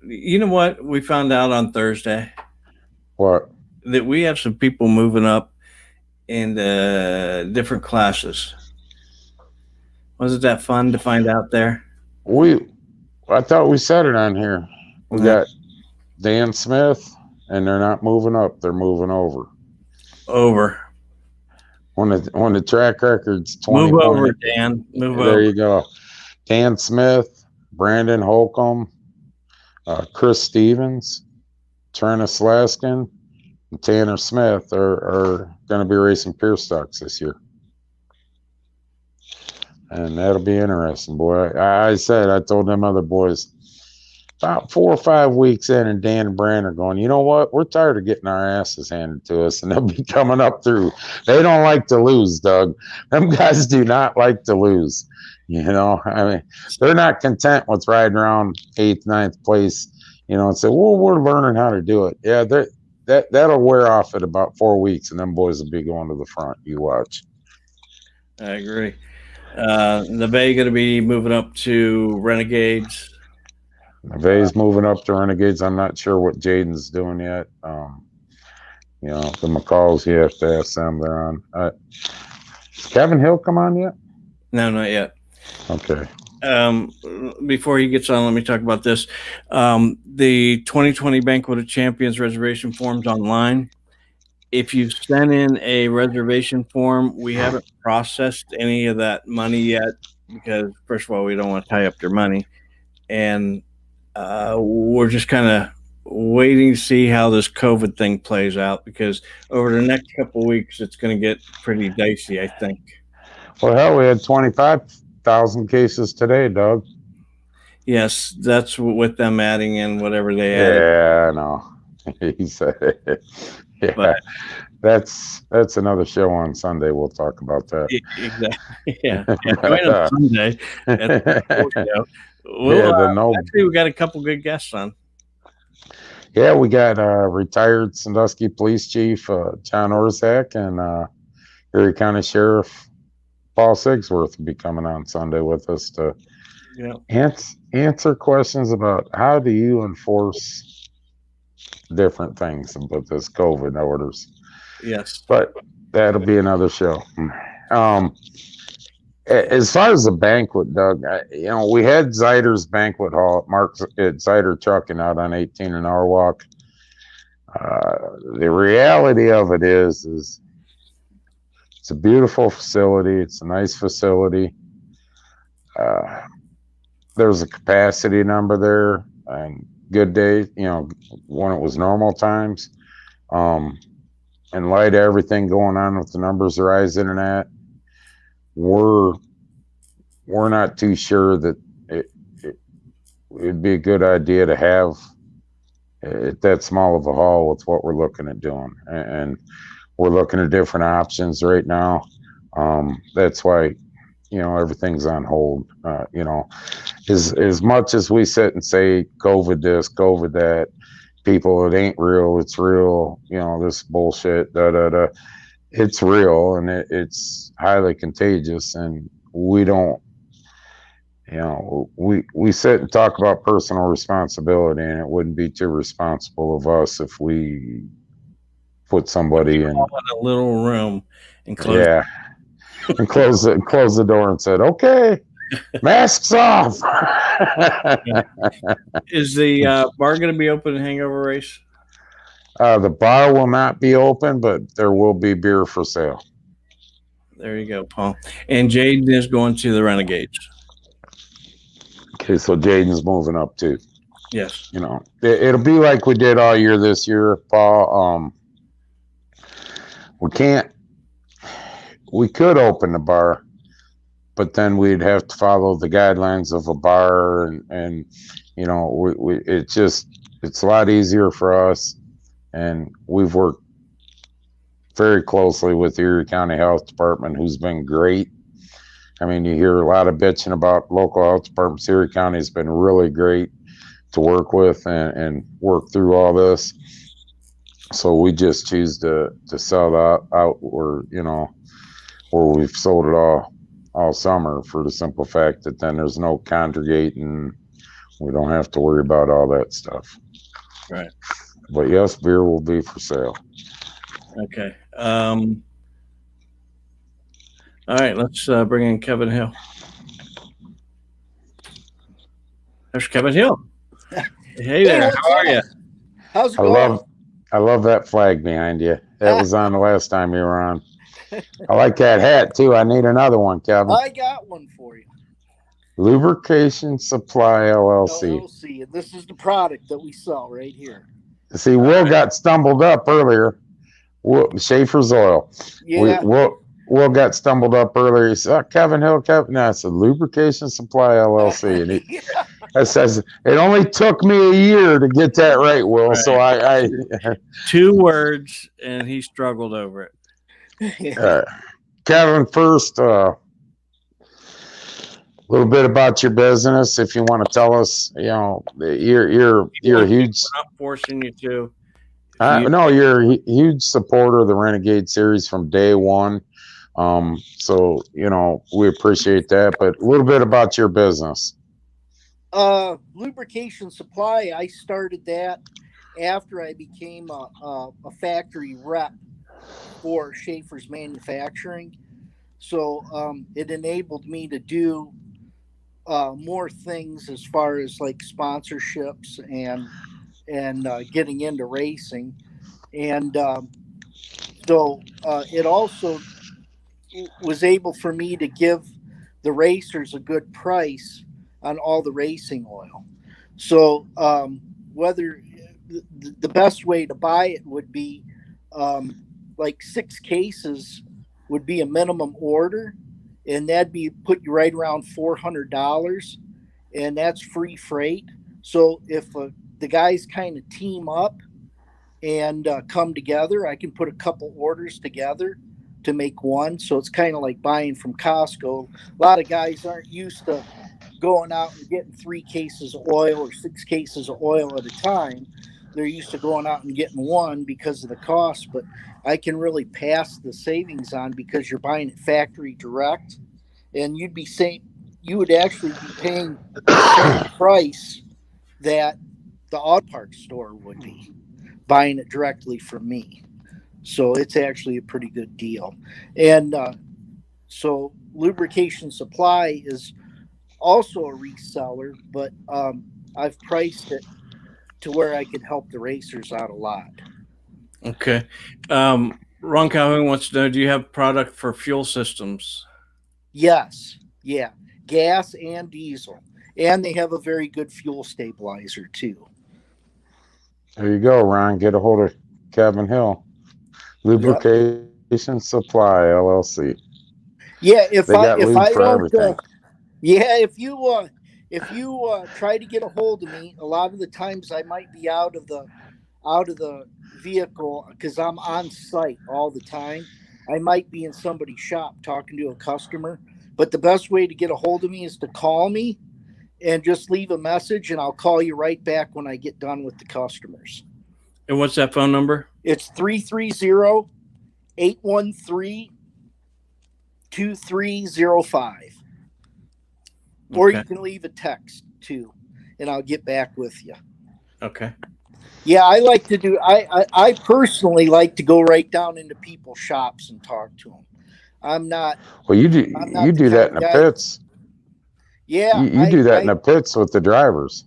You know what we found out on Thursday? What? That we have some people moving up in different classes. Wasn't that fun to find out there? I thought we said it on here. We got Dan Smith, and they're not moving up; they're moving over. When the track record's 20. Move over, Dan. Move over. There you go. Dan Smith, Brandon Holcomb, Chris Stevens, Trina Slaskin, and Tanner Smith are going to be racing Pier Stocks this year. And that'll be interesting, boy. I told them other boys about 4 or 5 weeks in, and Dan and Brandon are going, you know what? We're tired of getting our asses handed to us, and they'll be coming up through. They don't like to lose, Doug. Them guys do not like to lose. I mean, they're not content with riding around 8th, 9th place, and say, well, we're learning how to do it. Yeah, that'll wear off at about 4 weeks, and them boys will be going to the front. You watch. I agree. The Bay going to be moving up to Renegades. Vay's moving up to Renegades. I'm not sure what Jaden's doing yet. The McCalls, you have to ask them. They're on. Kevin Hill come on yet? No, not yet. Okay. Before he gets on, let me talk about this. The 2020 Banquet of Champions reservation forms online. If you've sent in a reservation form, we haven't processed any of that money yet because, first of all, we don't want to tie up your money. And we're just kind of waiting to see how this COVID thing plays out because over the next couple of weeks, it's going to get pretty dicey, I think. Well, hell, we had 25,000 cases today, Doug. Yes, that's with them adding in whatever they add. Yeah, I know. He said it. Yeah, but that's another show on Sunday. We'll talk about that. Exactly. Yeah. Join on Sunday. Actually, we got a couple good guests on. Yeah, we got retired Sandusky Police Chief John Orzak and Erie County Sheriff Paul Sigsworth will be coming on Sunday with us to answer questions about how do you enforce different things with this COVID orders. Yes. But that'll be another show. As far as the banquet, Doug, we had Zyder's Banquet Hall at Zyder Trucking out on 18 in Norwalk. The reality of it is It's a beautiful facility. It's a nice facility. There's a capacity number there, and good day, when it was normal times. In light of everything going on with the numbers rising and that, we're not too sure that it'd be a good idea to have it that small of a haul with what we're looking at doing, and we're looking at different options right now. That's why everything's on hold. As much as we sit and say COVID this, COVID that, people, it ain't real, it's real, this bullshit, it's real, and it's highly contagious, and we don't, we sit and talk about personal responsibility, and it wouldn't be too responsible of us if we put somebody in a little room and close. Yeah. And close the door and said, "Okay, masks off." Is the bar going to be open in Hangover Race? The bar will not be open, but there will be beer for sale. There you go, Paul. And Jaden is going to the Renegades. Okay, so Jaden's moving up too. Yes. It'll be like we did all year this year, Paul. We could open the bar, but then we'd have to follow the guidelines of a bar, and it's a lot easier for us, and we've worked very closely with the Erie County Health Department, who's been great. I mean, you hear a lot of bitching about local health departments. Erie County has been really great to work with and work through all this. So we just choose to sell that out where we've sold it all summer, for the simple fact that then there's no congregating. We don't have to worry about all that stuff. Right. But yes, beer will be for sale. Okay. All right, let's bring in Kevin Hill. There's Kevin Hill. Hey there. How are you? How's it going? I love that flag behind you. That was on the last time you were on. I like that hat too. I need another one, Kevin. I got one for you. Lubrication Supply LLC. LLC, and this is the product that we sell right here. See, Will got stumbled up earlier. Schaefer's Oil. Yeah. Will got stumbled up earlier. He said, "Oh, Kevin Hill, Kevin." No, I said Lubrication Supply LLC, and he says it only took me a year to get that right, Will. Right. So I 2 words, and he struggled over it. Kevin, first, a little bit about your business, if you want to tell us. You're a huge. We're not forcing you to. No, you're a huge supporter of the Renegade Series from day one. So we appreciate that. But a little bit about your business. Lubrication Supply. I started that after I became a factory rep for Schaefer's Manufacturing. So it enabled me to do more things as far as like sponsorships and getting into racing. And so it also was able for me to give the racers a good price on all the racing oil. So whether the best way to buy it would be like 6 cases would be a minimum order, and that'd be put you right around $400, and that's free freight. So if the guys kind of team up and come together, I can put a couple orders together to make one. So it's kind of like buying from Costco. A lot of guys aren't used to going out and getting 3 cases of oil or 6 cases of oil at a time. They're used to going out and getting one because of the cost, but I can really pass the savings on because you're buying it factory direct, and you would actually be paying the same price that the auto parts store would be buying it directly from me. So it's actually a pretty good deal. And so Lubrication Supply is also a reseller, but I've priced it to where I could help the racers out a lot. Okay. Ron Calhoun wants to know: do you have product for fuel systems? Yes, yeah, gas and diesel, and they have a very good fuel stabilizer too. There you go, Ron. Get a hold of Kevin Hill. Yep. Lubrication Supply LLC. Yeah, They got if lube I for don't, everything. yeah, if you try to get a hold of me, a lot of the times I might be out of the vehicle because I'm on site all the time. I might be in somebody's shop talking to a customer, but the best way to get a hold of me is to call me and just leave a message, and I'll call you right back when I get done with the customers. And what's that phone number? It's 330-813-2305. Or you can leave a text too, and I'll get back with you. Okay. Yeah, I like to do. I personally like to go right down into people's shops and talk to them. I'm not. Well, you do that in the pits. Yeah, you do that in the pits with the drivers.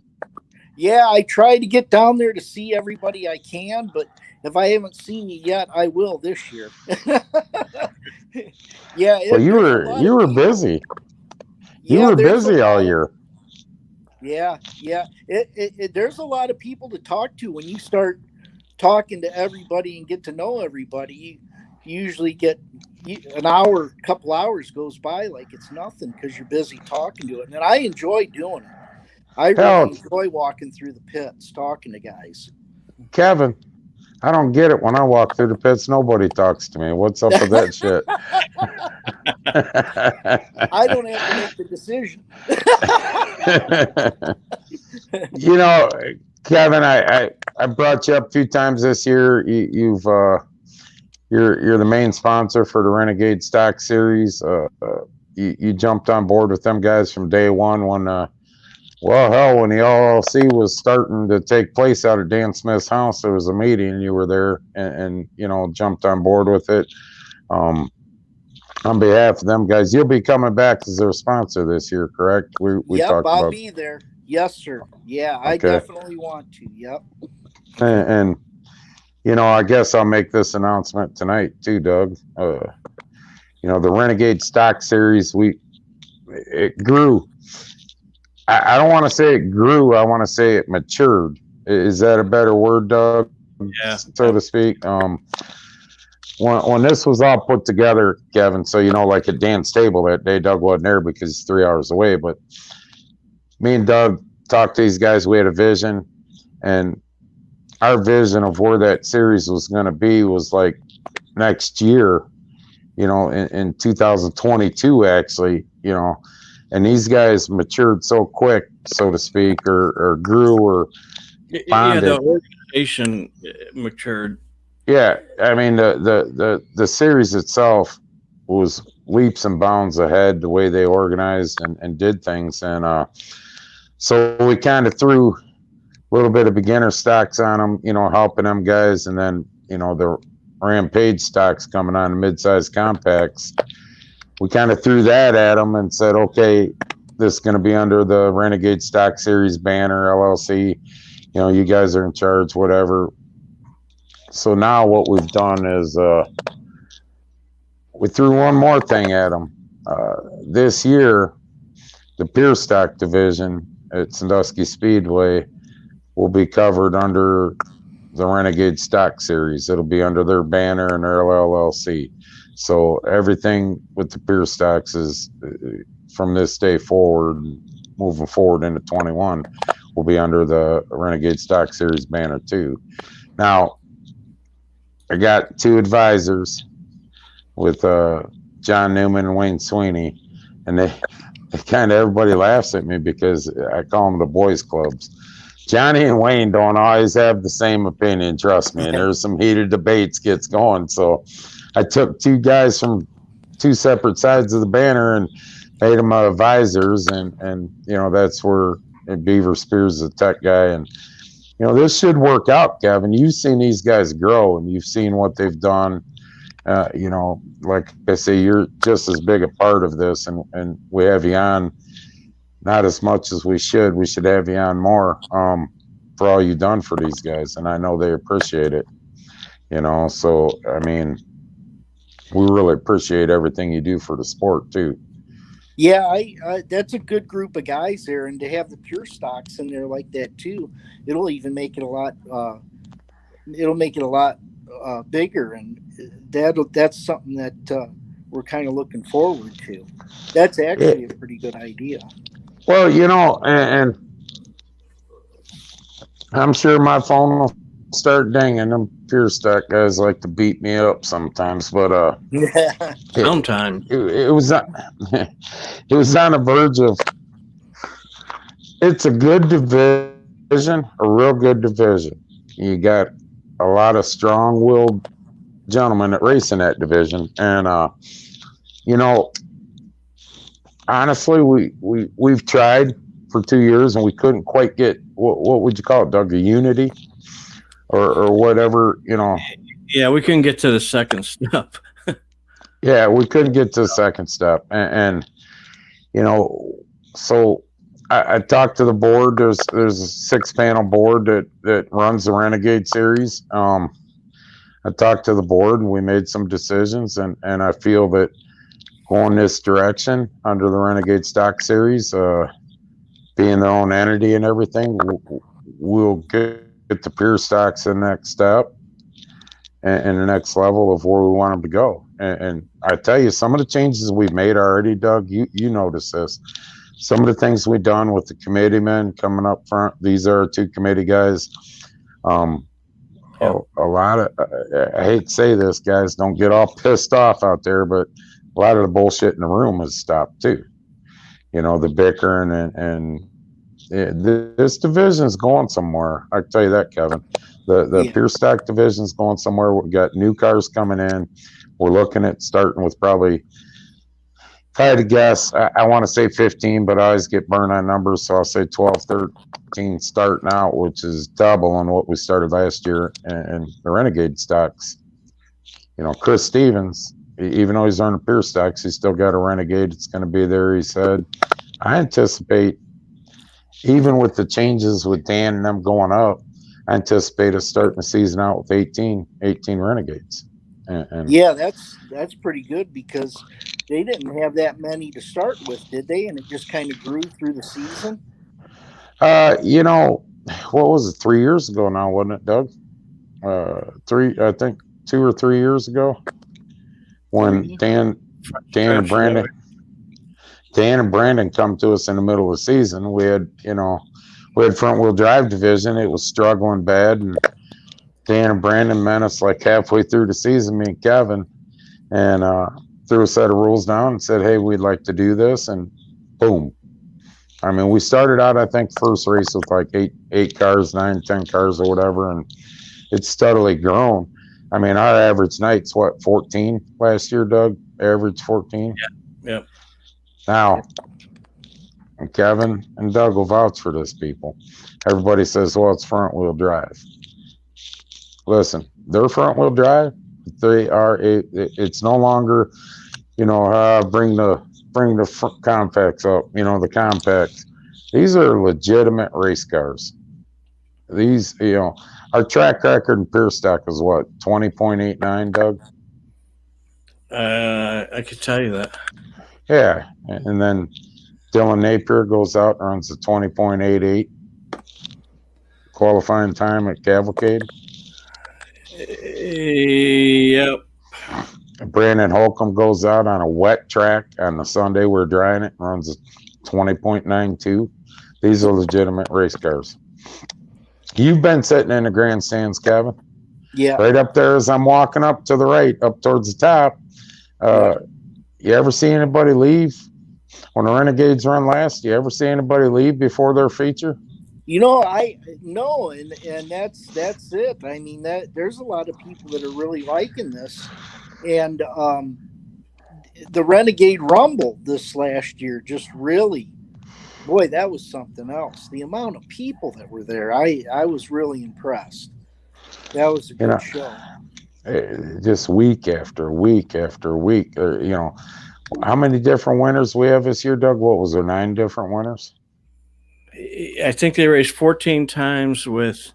Yeah, I try to get down there to see everybody I can, but if I haven't seen you yet, I will this year. Yeah. Well, you were busy. Yeah, you were busy all year. Yeah. There's a lot of people to talk to when you start talking to everybody and get to know everybody. You usually get an hour, couple hours goes by like it's nothing because you're busy talking to it. And I enjoy doing it. I really enjoy walking through the pits, talking to guys. Kevin, I don't get it. When I walk through the pits, nobody talks to me. What's up with that shit? I don't have to make the decision. You know, Kevin, I brought you up a few times this year. You're the main sponsor for the Renegade Stock Series. You jumped on board with them guys from day one when the LLC was starting to take place out of Dan Smith's house. There was a meeting, and you were there, and jumped on board with it. On behalf of them guys, you'll be coming back as their sponsor this year, correct? We talked about. I'll be there. Yes, sir. Yeah, I definitely want to. Yep. And I guess I'll make this announcement tonight too, Doug. The Renegade Stock Series, it grew. I don't want to say it grew. I want to say it matured. Is that a better word, Doug? Yeah. So to speak. When this was all put together, Kevin, so like at Dan's table that day, Doug wasn't there because he's 3 hours away. But me and Doug talked to these guys. We had a vision, and our vision of where that series was going to be was like next year, in 2022, actually, and these guys matured so quick, so to speak, or grew or bonded. Yeah, the organization matured. Yeah, I mean the series itself was leaps and bounds ahead the way they organized and did things, and so we kind of threw a little bit of beginner stocks on them, helping them guys, and then the Rampage stocks coming on, mid-sized compacts. We kind of threw that at them and said, okay, this is going to be under the Renegade Stock Series banner, LLC. You guys are in charge, whatever. So now what we've done is we threw one more thing at them. This year, the Pure Stock division at Sandusky Speedway will be covered under the Renegade Stock Series. It'll be under their banner and their LLC. So everything with the Pure Stocks is from this day forward, moving forward into 21, will be under the Renegade Stock Series banner too. Now, I got two advisors with John Newman and Wayne Sweeney, and they kind of, everybody laughs at me because I call them the boys clubs. Johnny and Wayne don't always have the same opinion, trust me, and there's some heated debates gets going. So I took two guys from two separate sides of the banner and made them advisors, and that's where Beaver Spears is a tech guy, and this should work out, Kevin. You've seen these guys grow, and you've seen what they've done. Like I say, you're just as big a part of this, and we have you on, not as much as we should. We should have you on more for all you've done for these guys, and I know they appreciate it. So, I mean, we really appreciate everything you do for the sport too. Yeah, I that's a good group of guys there, and to have the pure stocks in there like that too, it'll even make it a lot. It'll make it a lot bigger, and that's something that we're kind of looking forward to. That's actually a pretty good idea. Well, and I'm sure my phone will start dinging. Them pure stock guys like to beat me up sometimes, but Yeah, Sometimes. it was it was on the verge of. It's a good division, a real good division. You got a lot of strong-willed gentlemen that race in that division, and honestly, we've tried for 2 years and we couldn't quite get what would you call it, Doug? A unity or whatever, Yeah, we couldn't get to the second step. Yeah, we couldn't get to the second step, and so I talked to the board. There's a 6-panel board that runs the Renegade Series. I talked to the board and we made some decisions, and I feel that going this direction under the Renegade Stock Series, being their own entity and everything, we'll get the pure stocks in the next step and the next level of where we want them to go. And I tell you, some of the changes we've made already, Doug, you notice this. Some of the things we've done with the committee men coming up front, these are our 2 committee guys. A lot of, I hate to say this, guys, don't get all pissed off out there, but a lot of the bullshit in the room has stopped too. The bickering and this division is going somewhere. I can tell you that, Kevin. The pure stock division is going somewhere. We've got new cars coming in. We're looking at starting with probably, if I had to guess, I want to say 15, but I always get burned on numbers, so I'll say 12, 13 starting out, which is double on what we started last year in the Renegade stocks. Chris Stevens, even though he's on the pure stocks, he's still got a Renegade. It's going to be there, he said. I anticipate, even with the changes with Dan and them going up, I anticipate us starting the season out with 18 Renegades. And yeah, that's pretty good because they didn't have that many to start with, did they? And it just kind of grew through the season. What was it, 3 years ago now, wasn't it, Doug? I think 2 or 3 years ago, when Dan and Brandon come to us in the middle of the season. We had front wheel drive division. It was struggling bad, and Dan and Brandon met us like halfway through the season, me and Kevin, and threw a set of rules down and said, hey, we'd like to do this, and boom. I mean, we started out, I think, first race with like eight cars, 9, 10 cars or whatever, and it's steadily grown. I mean, our average night's 14 last year, Doug? Average 14? Yeah. Now, Kevin and Doug will vouch for this, people. Everybody says, well, it's front wheel drive. Listen, they're front wheel drive. They are it's no longer, bring the compacts up, the compacts. These are legitimate race cars. These, our track record in pure stock is what, 20.89, Doug? I could tell you that. Yeah. And then Dylan Napier goes out and runs a 20.88 qualifying time at Cavalcade. Yep. Brandon Holcomb goes out on a wet track on the Sunday we're drying it and runs a 20.92. These are legitimate race cars. You've been sitting in the grandstands, Kevin. Yeah. Right up there as I'm walking up to the right, up towards the top. You ever see anybody leave when the Renegades run last? You ever see anybody leave before their feature? I know, and that's it. I mean, that there's a lot of people that are really liking this, and the Renegade Rumble this last year just really, boy, that was something else. The amount of people that were there, I was really impressed. That was a good show. Just week after week after week. How many different winners we have this year, Doug? What was there, 9 different winners? I think they raced 14 times with,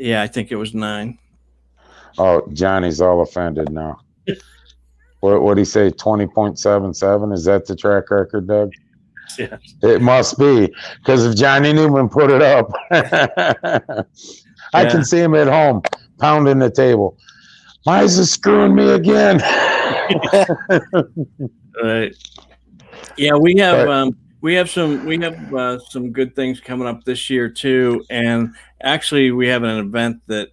I think it was 9. Oh, Johnny's all offended now. What do you say? 20.77? Is that the track record, Doug? Yeah. It must be, because if Johnny Newman put it up, I can see him at home pounding the table. Why is it screwing me again? Right. Yeah, we have some good things coming up this year too, and actually we have an event that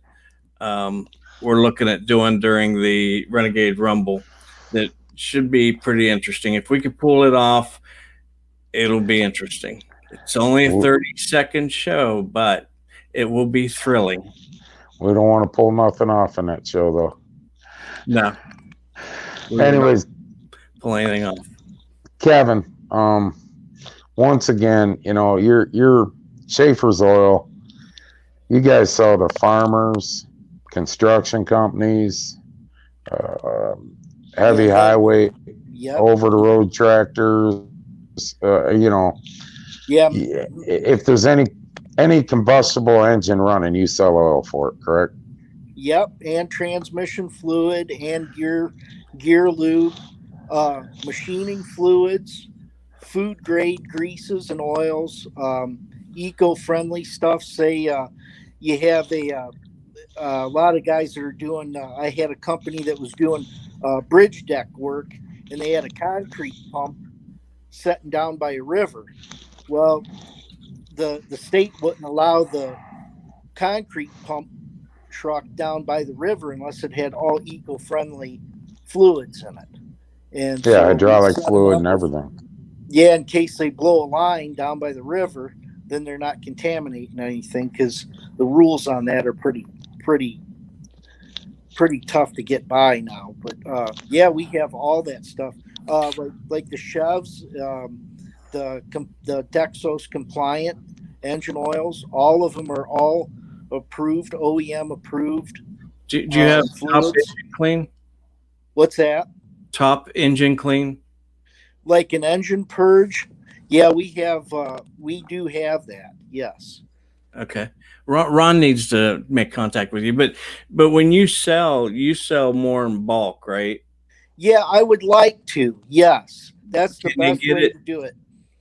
we're looking at doing during the Renegade Rumble that should be pretty interesting. If we could pull it off, it'll be interesting. It's only a 30-second show, but it will be thrilling. We don't want to pull nothing off in that show, though. No. Anyways, pull anything off. Kevin, once again, you know, your Schaefer's Oil, you guys sell to farmers, construction companies, heavy highway, over the road tractors, you know. Yeah. If there's any combustible engine running, you sell oil for it, correct? Yep, and transmission fluid and gear lube, machining fluids, food grade greases and oils, eco-friendly stuff. Say you have a lot of guys that are doing. I had a company that was doing bridge deck work, and they had a concrete pump setting down by a river. Well, the state wouldn't allow the concrete pump truck down by the river unless it had all eco-friendly fluids in it. And yeah, so hydraulic fluid and everything. Yeah, in case they blow a line down by the river, then they're not contaminating anything, because the rules on that are pretty tough to get by now. But yeah, we have all that stuff. Like the Chevs, the Dexos compliant engine oils, all of them are all approved, OEM approved. Do you have Top Engine Clean? What's that? Top Engine Clean? Like an engine purge? Yeah, we do have that. Yes. Okay. Ron needs to make contact with you, but when you sell more in bulk, right? Yeah, I would like to. Yes, that's the best way to do it.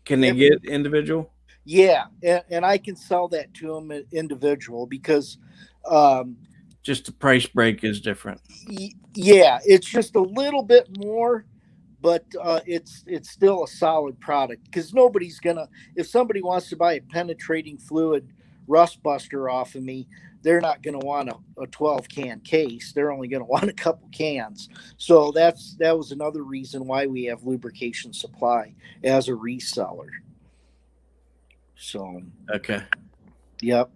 Can they get individual? Yeah, and I can sell that to them individual, because just the price break is different. Yeah, it's just a little bit more, but it's still a solid product, because nobody's gonna, if somebody wants to buy a penetrating fluid rust buster off of me, they're not going to want a 12 can case. They're only going to want a couple cans. So that was another reason why we have Lubrication Supply as a reseller. So okay. Yep.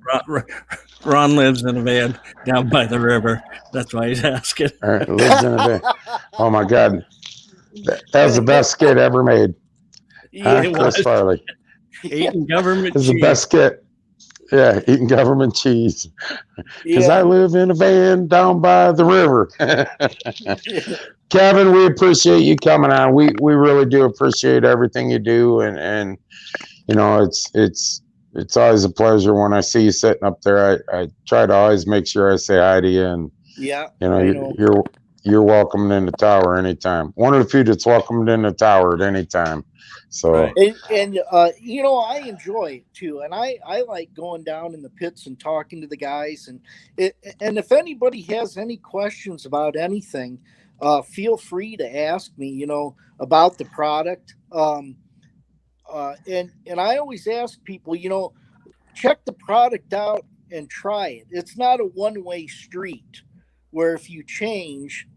Ron lives in a van down by the river. That's why he's asking. All right, lives in a van. Oh my God, that was the best skit ever made. Yeah, Chris Farley. Eating government cheese. The best skit. Yeah, eating government cheese. Because I live in a van down by the river. Kevin, we appreciate you coming on. We really do appreciate everything you do, and you know, it's always a pleasure when I see you sitting up there. I try to always make sure I say hi to you, and yeah, you know, you're welcomed in the tower anytime. One of the few that's welcomed in the tower at any time. So and you know, I enjoy it too, and I like going down in the pits and talking to the guys, and if anybody has any questions about anything, feel free to ask me, you know, about the product. And I always ask people, you know, check the product out and try it. It's not a one-way street where if you change,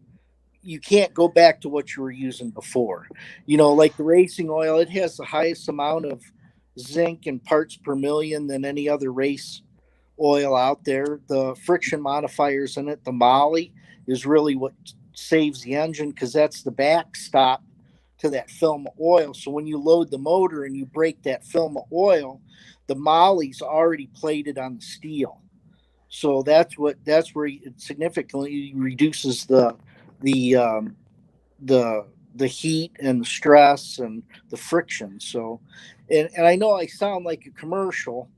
you can't go back to what you were using before. You know, like the racing oil, it has the highest amount of zinc and parts per million than any other race oil out there. The friction modifiers in it, the moly, is really what saves the engine, because that's the backstop to that film of oil. So when you load the motor and you break that film of oil, the moly's already plated on the steel. So that's where it significantly reduces the heat and the stress and the friction. So, and I know I sound like a commercial,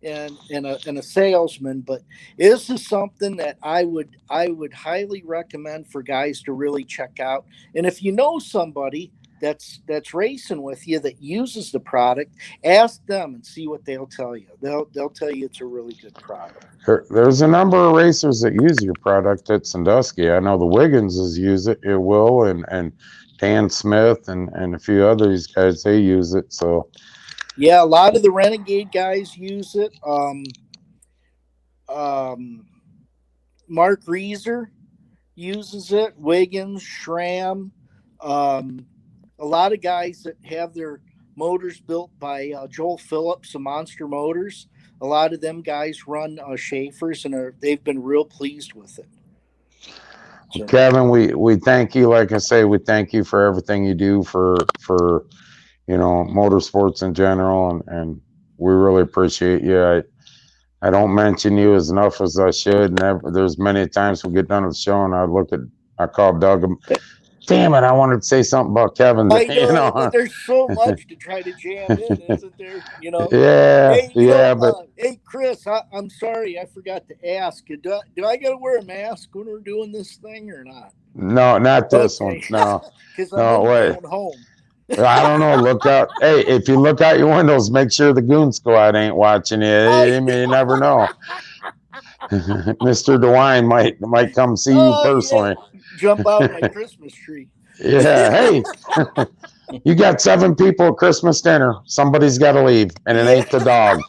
and a salesman, but this is something that I would highly recommend for guys to really check out. And if you know somebody that's racing with you that uses the product, ask them and see what they'll tell you. They'll tell you it's a really good product. There's a number of racers that use your product at Sandusky. I know the Wigginses use it. It will, and Dan Smith and a few of these guys, they use it. So yeah, a lot of the Renegade guys use it. Mark Reeser uses it. Wiggins, Schramm, a lot of guys that have their motors built by Joel Phillips of Monster Motors. A lot of them guys run Schaefer's, and they've been real pleased with it. So. Kevin, we thank you. Like I say, we thank you for everything you do for motorsports in general, and we really appreciate you. I don't mention you as enough as I should. There's many times we get done with the show, and I call Doug. Damn it! I wanted to say something about Kevin. I know, but there's so much to try to jam in, isn't there? Yeah, hey, but hey, Chris, I'm sorry, I forgot to ask. Do I got to wear a mask when we're doing this thing or not? No, not this one. No, because I'm in my own home. I don't know. Look out! Hey, if you look out your windows, make sure the Goon Squad ain't watching you. You never know. Mr. DeWine might come see you personally. Yeah. Jump out my Christmas tree. Yeah. Hey, you got 7 people at Christmas dinner. Somebody's got to leave, and it ain't the dog.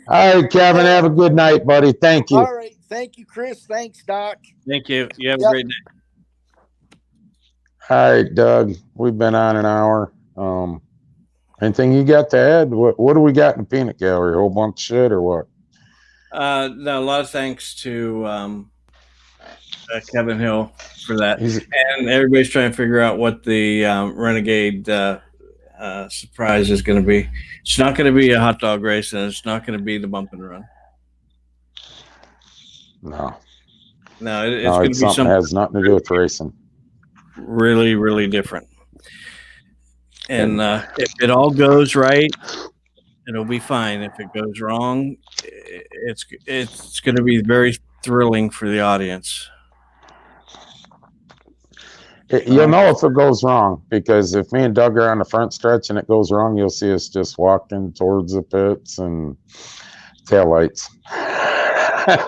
All right, Kevin. Have a good night, buddy. Thank you. All right. Thank you, Chris. Thanks, Doc. Thank you. You have a great day. All right, Doug. We've been on an hour. Anything you got to add? What do we got in the peanut gallery? A whole bunch of shit or what? No, a lot of thanks to Kevin Hill for that. And everybody's trying to figure out what the Renegade surprise is going to be. It's not going to be a hot dog race, and it's not going to be the bump and run. No, it's going to be something that has nothing to do with racing. Really, really different. And if it all goes right, it'll be fine. If it goes wrong, it's going to be very thrilling for the audience. You'll know if it goes wrong, because if me and Doug are on the front stretch and it goes wrong, you'll see us just walking towards the pits and taillights.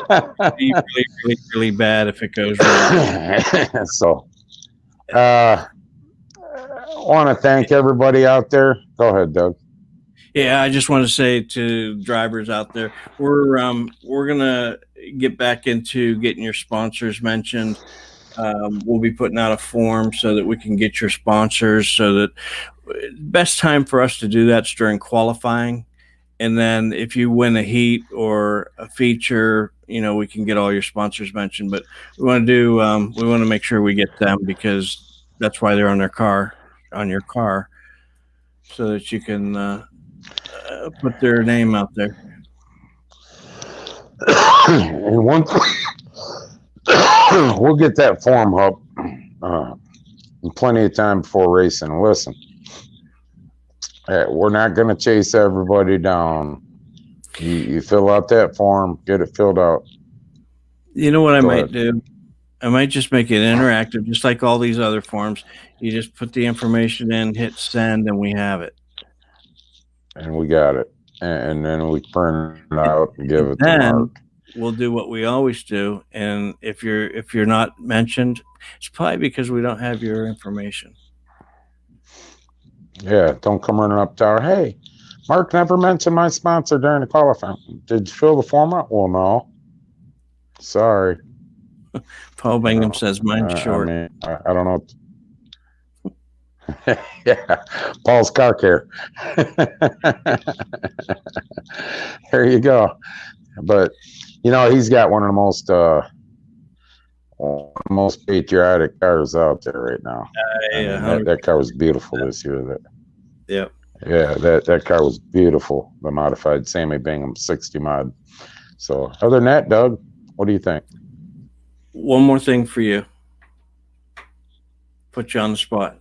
It'd be really, really, really bad if it goes wrong. So, I want to thank everybody out there. Go ahead, Doug. Yeah, I just want to say to drivers out there, we're gonna get back into getting your sponsors mentioned. We'll be putting out a form so that we can get your sponsors. So that best time for us to do that's during qualifying, and then if you win a heat or a feature, we can get all your sponsors mentioned. But we want to make sure we get them, because that's why they're on your car, so that you can put their name out there. And we'll get that form up in plenty of time before racing. Listen, we're not going to chase everybody down. You fill out that form, get it filled out. You know what I might do? I might just make it interactive, just like all these other forms. You just put the information in, hit send, and we have it. And we got it. And then we print it out and give it to Mark. We'll do what we always do. And if you're not mentioned, it's probably because we don't have your information. Yeah, don't come running up to our, hey, Mark never mentioned my sponsor during the qualifying. Did you fill the form out? Well, no. Sorry. Paul Bingham says mine's short. I don't know. Yeah, Paul's car care. There you go. But he's got one of the most patriotic cars out there right now. That car was beautiful this year. Yeah, that car was beautiful. The modified Sammy Bingham 60 mod. So other than that, Doug, what do you think? One more thing for you. Put you on the spot.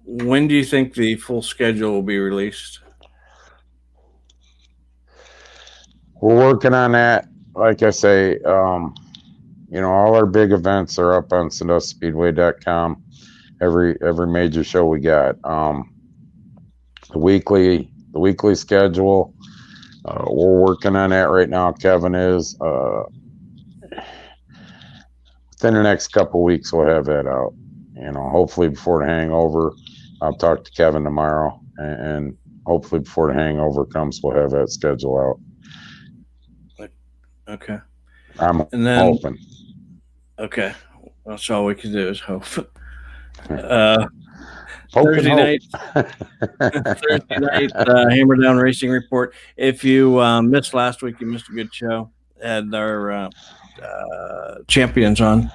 When do you think the full schedule will be released? we're working on that. Like I say, all our big events are up on SanduskySpeedway.com. Every major show we got. The weekly schedule. We're working on that right now. Kevin is. Within the next couple of weeks, we'll have that out. Hopefully before the Hangover. I'll talk to Kevin tomorrow, and hopefully before the Hangover comes, we'll have that schedule out. Okay. I'm hoping. Okay. That's all we can do is hope. Thursday night, Hammer Down Racing Report. If you missed last week, you missed a good show. Had our champions on.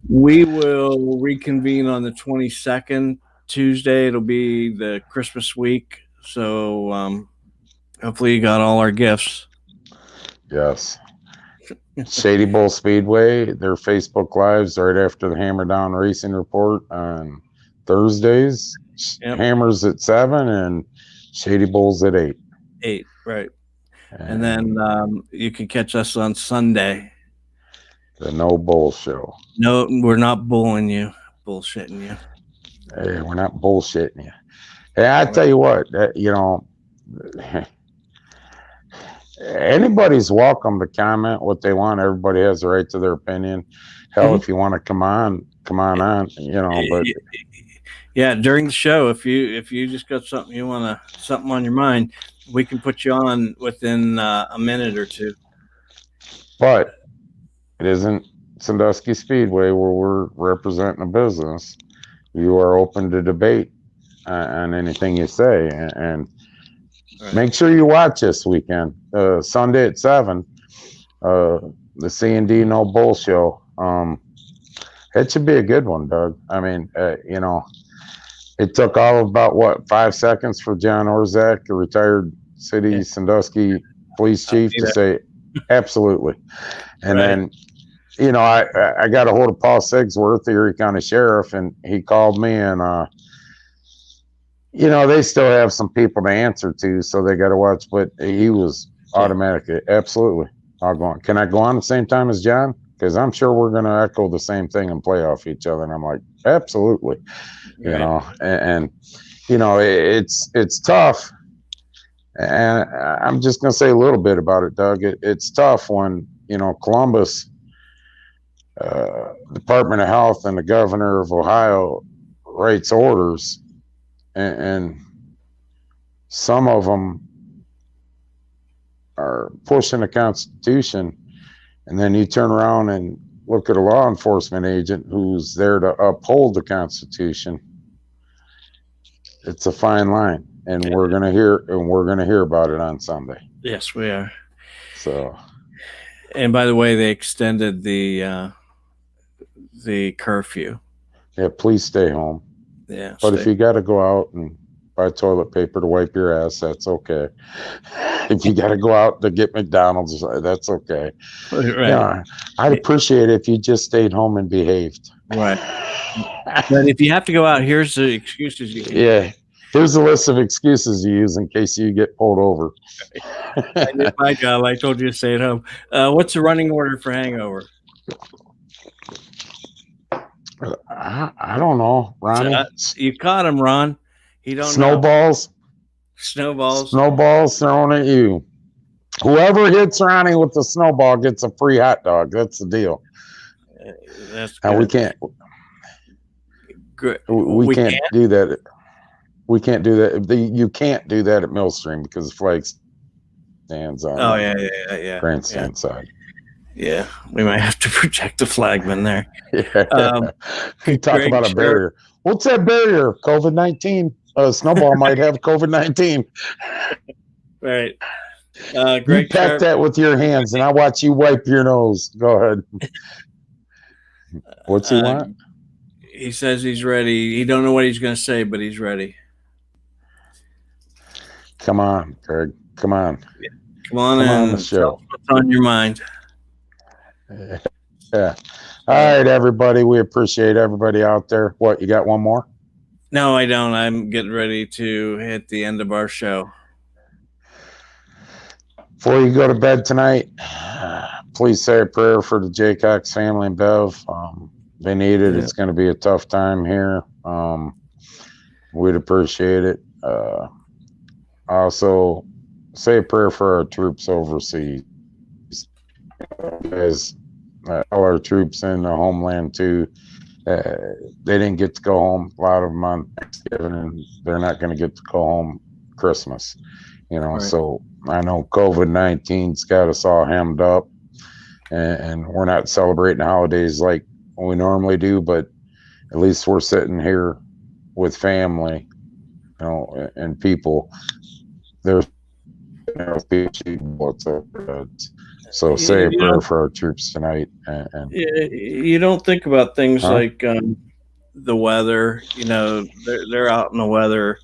We will reconvene on the 22nd, Tuesday. It'll be the Christmas week. So hopefully you got all our gifts. Yes. Shady Bull Speedway, their Facebook Lives right after the Hammer Down Racing Report on Thursdays. Yep. Hammers at 7 and Shady Bulls at 8. 8, right. And then you can catch us on Sunday. The No Bull Show. No, we're not bullying you, bullshitting you. Hey, we're not bullshitting you. Hey, I tell you what, anybody's welcome to comment what they want. Everybody has the right to their opinion. Hell, if you want to come on, but yeah, during the show, if you just got something something on your mind, we can put you on within a minute or two. But it isn't Sandusky Speedway where we're representing a business. You are open to debate on anything you say, and right. Make sure you watch this weekend, Sunday at 7, the C&D No Bull Show. It should be a good one, Doug. I mean, it took all of about 5 seconds for John Orzak, the retired city Sandusky police chief, to say absolutely. And then, I got a hold of Paul Sigsworth, the Erie County Sheriff, and he called me, and they still have some people to answer to, so they got to watch. But he was automatically, absolutely. I'll go on. Can I go on at the same time as John? Because I'm sure we're going to echo the same thing and play off each other. And I'm like, absolutely. And it's tough. And I'm just going to say a little bit about it, Doug. It's tough when, Columbus, Department of Health and the governor of Ohio writes orders, and some of them are pushing the Constitution, and then you turn around and look at a law enforcement agent who's there to uphold the Constitution. It's a fine line, and we're gonna hear about it on Sunday. Yes, we are. So, and by the way, they extended the curfew. Yeah, please stay home. Yeah, but if you got to go out and buy toilet paper to wipe your ass, that's okay. If you got to go out to get McDonald's, that's okay. Right. Yeah, I'd appreciate it if you just stayed home and behaved. Right. But if you have to go out, here's the excuses you use. Yeah. Here's a list of excuses you use in case you get pulled over. I did my job. I told you to stay at home. What's the running order for Hangover? I don't know, Ronnie. You caught him, Ron. He don't Snowballs. know. Snowballs. Snowballs thrown at you. Whoever hits Ronnie with the snowball gets a free hot dog. That's the deal. That's good. And we can't. Good. We can't do that. We can't do that. You can't do that at Millstream because the flag stands on. Oh yeah. Grandstand side. Yeah, we might have to project the flagman there. Yeah. You talk about a barrier. What's that barrier? COVID-19. Snowball might have COVID-19. Right. You peck that with your hands, and I watch you wipe your nose. Go ahead. What's he want? He says he's ready. He don't know what he's going to say, but he's ready. Come on, Greg. Come on. Come on the show. What's on your mind? Yeah. All right, everybody. We appreciate everybody out there. What, you got one more? No, I don't. I'm getting ready to hit the end of our show. Before you go to bed tonight, please say a prayer for the J. Cox family and Bev. They need it. Yeah. It's going to be a tough time here. We'd appreciate it. Also, say a prayer for our troops overseas. As all our troops in the homeland too, they didn't get to go home. A lot of them on Thanksgiving, and they're not going to get to go home Christmas. Right. So I know COVID-19's got us all hemmed up, and we're not celebrating holidays like we normally do. But at least we're sitting here with family, and people. There's people shooting bullets over their heads. So say a prayer for our troops tonight. And you don't think about things like the weather. They're out in the weather.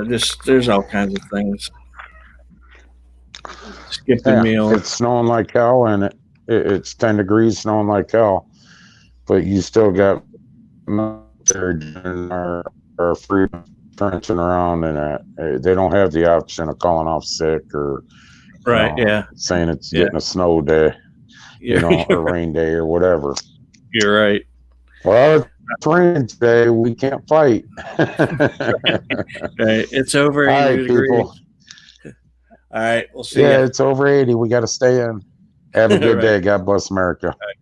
Just there's all kinds of things. Skipping meals. It's snowing like hell, and it's 10 degrees, snowing like hell. But you still got military doing our freedom trenching around, and they don't have the option of calling off sick or saying it's getting a snow day, or rain day or whatever. You're right. Well, it's raining today. We can't fight. Right. It's over 80 degrees. People. All right. We'll see you. It's over 80. We got to stay in. Have a good day. God bless America. All right.